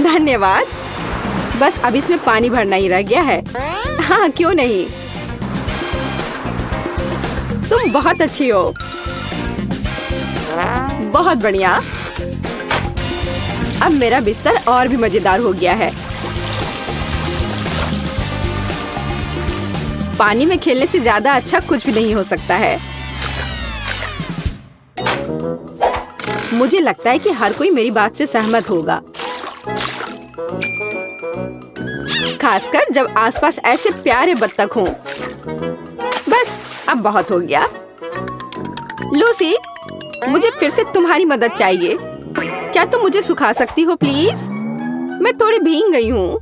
धन्यवाद। बस अब इसमें पानी भरना ही रह गया है। हाँ, क्यों नहीं। तुम बहुत अच्छी हो। बहुत बढ़िया। अब मेरा बिस्तर और भी मजेदार हो गया है। पानी में खेलने से ज्यादा अच्छा कुछ भी नहीं हो सकता है। मुझे लगता है कि हर कोई मेरी बात से सहमत होगा, खासकर जब आसपास ऐसे प्यारे बत्तख हों। बस अब बहुत हो गया। लूसी, मुझे फिर से तुम्हारी मदद चाहिए। क्या तुम मुझे सुखा सकती हो प्लीज? मैं थोड़ी भीग गई हूँ।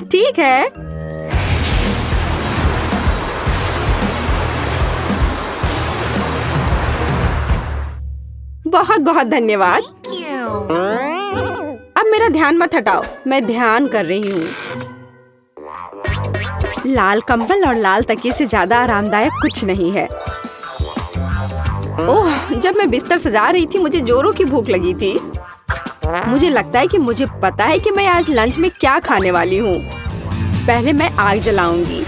ठीक है। बहुत बहुत धन्यवाद। अब मेरा ध्यान मत हटाओ, मैं ध्यान कर रही हूँ। लाल कंबल और लाल तकिए से ज्यादा आरामदायक कुछ नहीं है। ओह, जब मैं बिस्तर सजा रही थी मुझे जोरों की भूख लगी थी। मुझे लगता है कि मुझे पता है कि मैं आज लंच में क्या खाने वाली हूँ। पहले मैं आग जलाऊंगी।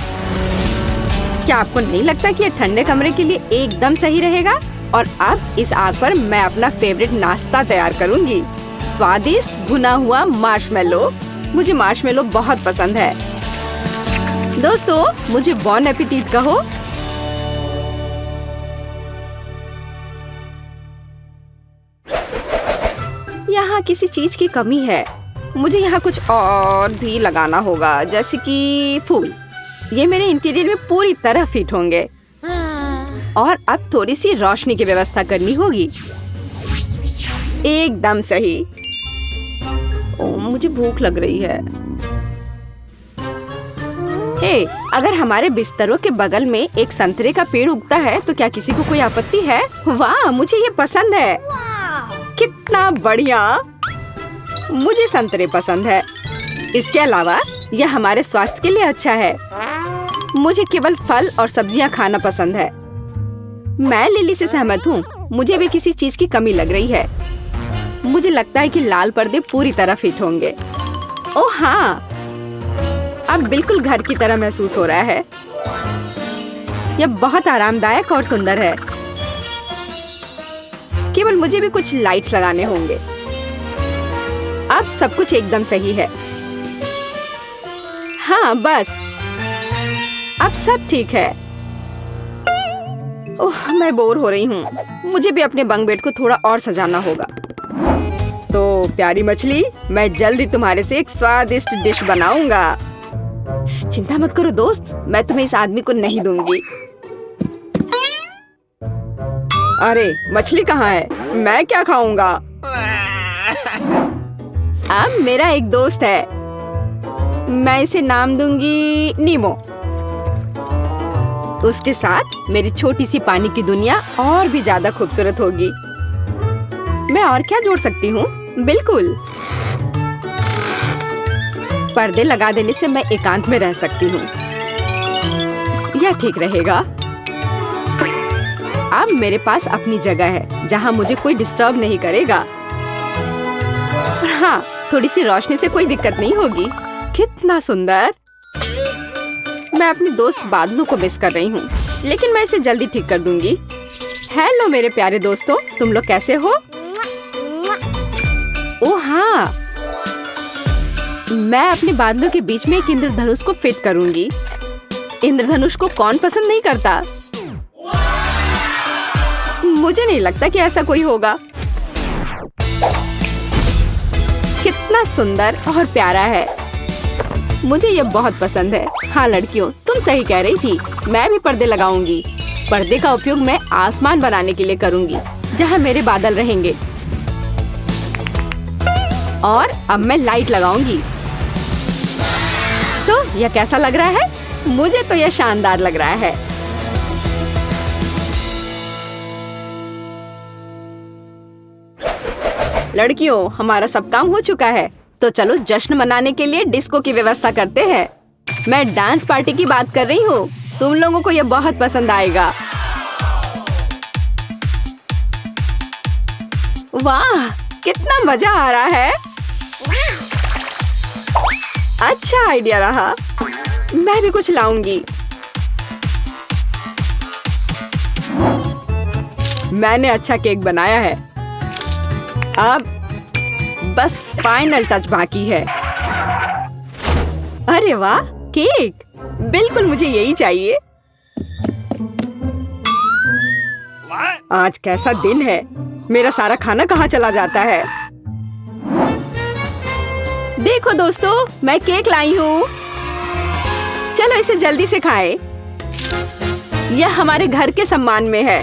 क्या आपको नहीं लगता कि यह ठंडे कमरे के लिए एकदम सही रहेगा? और अब इस आग पर मैं अपना फेवरेट नाश्ता तैयार करूंगी। स्वादिष्ट भुना हुआ मार्शमेलो। मुझे मार्शमेलो बहुत पसंद है। दोस्तों, मुझे बॉन एपेटीट कहो। यहाँ किसी चीज की कमी है। मुझे यहाँ कुछ और भी लगाना होगा, जैसे कि फूल। ये मेरे इंटीरियर में पूरी तरह फिट होंगे। और अब थोड़ी सी रोशनी की व्यवस्था करनी होगी। एकदम सही। मुझे भूख लग रही है। हे, अगर हमारे बिस्तरों के बगल में एक संतरे का पेड़ उगता है तो क्या किसी को कोई आपत्ति है? वाह, मुझे ये पसंद है। कितना बढ़िया। मुझे संतरे पसंद है। इसके अलावा यह हमारे स्वास्थ्य के लिए अच्छा है। मुझे केवल फल और सब्जियां खाना पसंद है। मैं लिली से सहमत हूँ। मुझे भी किसी चीज की कमी लग रही है। मुझे लगता है कि लाल पर्दे पूरी तरह फिट होंगे। ओह हाँ, अब बिल्कुल घर की तरह महसूस हो रहा है। यह बहुत आरामदायक और सुंदर है। केवल मुझे भी कुछ लाइट्स लगाने होंगे। अब सब कुछ एकदम सही है। हाँ, बस अब सब ठीक है। ओह, मैं बोर हो रही हूँ। मुझे भी अपने बंक बेड को थोड़ा और सजाना होगा। तो प्यारी मछली, मैं जल्दी तुम्हारे से एक स्वादिष्ट डिश बनाऊंगा। चिंता मत करो दोस्त, मैं तुम्हें इस आदमी को नहीं दूंगी। अरे, मछली कहाँ है? मैं क्या खाऊंगा? अब मेरा एक दोस्त है, मैं इसे नाम दूंगी नीमो। उसके साथ मेरी छोटी सी पानी की दुनिया और भी ज्यादा खूबसूरत होगी। मैं और क्या जोड़ सकती हूँ? बिल्कुल, पर्दे लगा देने से मैं एकांत में रह सकती हूँ। यह ठीक रहेगा। अब मेरे पास अपनी जगह है जहाँ मुझे कोई डिस्टर्ब नहीं करेगा। हाँ, थोड़ी सी रोशनी से कोई दिक्कत नहीं होगी। कितना सुंदर। मैं अपने दोस्त बादलों को मिस कर रही हूँ, लेकिन मैं इसे जल्दी ठीक कर दूंगी। हेलो मेरे प्यारे दोस्तों, तुम लोग कैसे हो? ओह हाँ, मैं अपने बादलों के बीच में एक इंद्रधनुष को फिट करूंगी। इंद्रधनुष को कौन पसंद नहीं करता? मुझे नहीं लगता कि ऐसा कोई होगा। कितना सुंदर और प्यारा है। मुझे ये बहुत पसंद है। हाँ लड़कियों, तुम सही कह रही थी। मैं भी पर्दे लगाऊंगी। पर्दे का उपयोग मैं आसमान बनाने के लिए करूंगी, जहाँ मेरे बादल रहेंगे। और अब मैं लाइट लगाऊंगी। तो यह कैसा लग रहा है? मुझे तो यह शानदार लग रहा है। लड़कियों, हमारा सब काम हो चुका है, तो चलो जश्न मनाने के लिए डिस्को की व्यवस्था करते हैं। मैं डांस पार्टी की बात कर रही हूँ। तुम लोगों को यह बहुत पसंद आएगा। वाह, कितना मजा आ रहा है। अच्छा आइडिया रहा। मैं भी कुछ लाऊंगी। मैंने अच्छा केक बनाया है। अब बस फाइनल टच बाकी है। अरे वाह, केक! बिल्कुल मुझे यही चाहिए। आज कैसा दिन है। मेरा सारा खाना कहाँ चला जाता है? देखो दोस्तों, मैं केक लाई हूँ। चलो इसे जल्दी से खाएं। यह हमारे घर के सम्मान में है।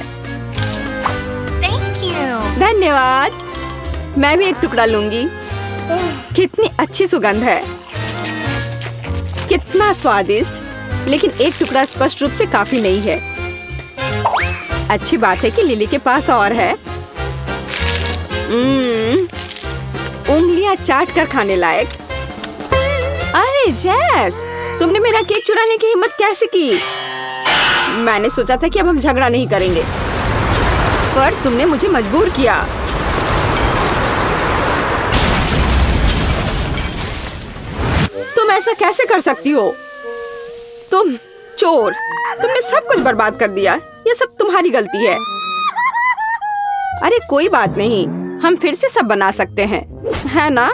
धन्यवाद। मैं भी एक टुकड़ा लूंगी। कितनी अच्छी सुगंध है। कितना स्वादिष्ट। लेकिन एक टुकड़ा स्पष्ट रूप से काफी नहीं है। अच्छी बात है कि लिली के पास और है। उंगलियां चाट कर खाने लायक। अरे जैस, तुमने मेरा केक चुराने की हिम्मत कैसे की? मैंने सोचा था कि अब हम झगड़ा नहीं करेंगे, पर तुमने मुझे मजबूर किया। तुम ऐसा कैसे कर सकती हो? तुम चोर! तुमने सब कुछ बर्बाद कर दिया। ये सब तुम्हारी गलती है। अरे कोई बात नहीं, हम फिर से सब बना सकते हैं, है ना?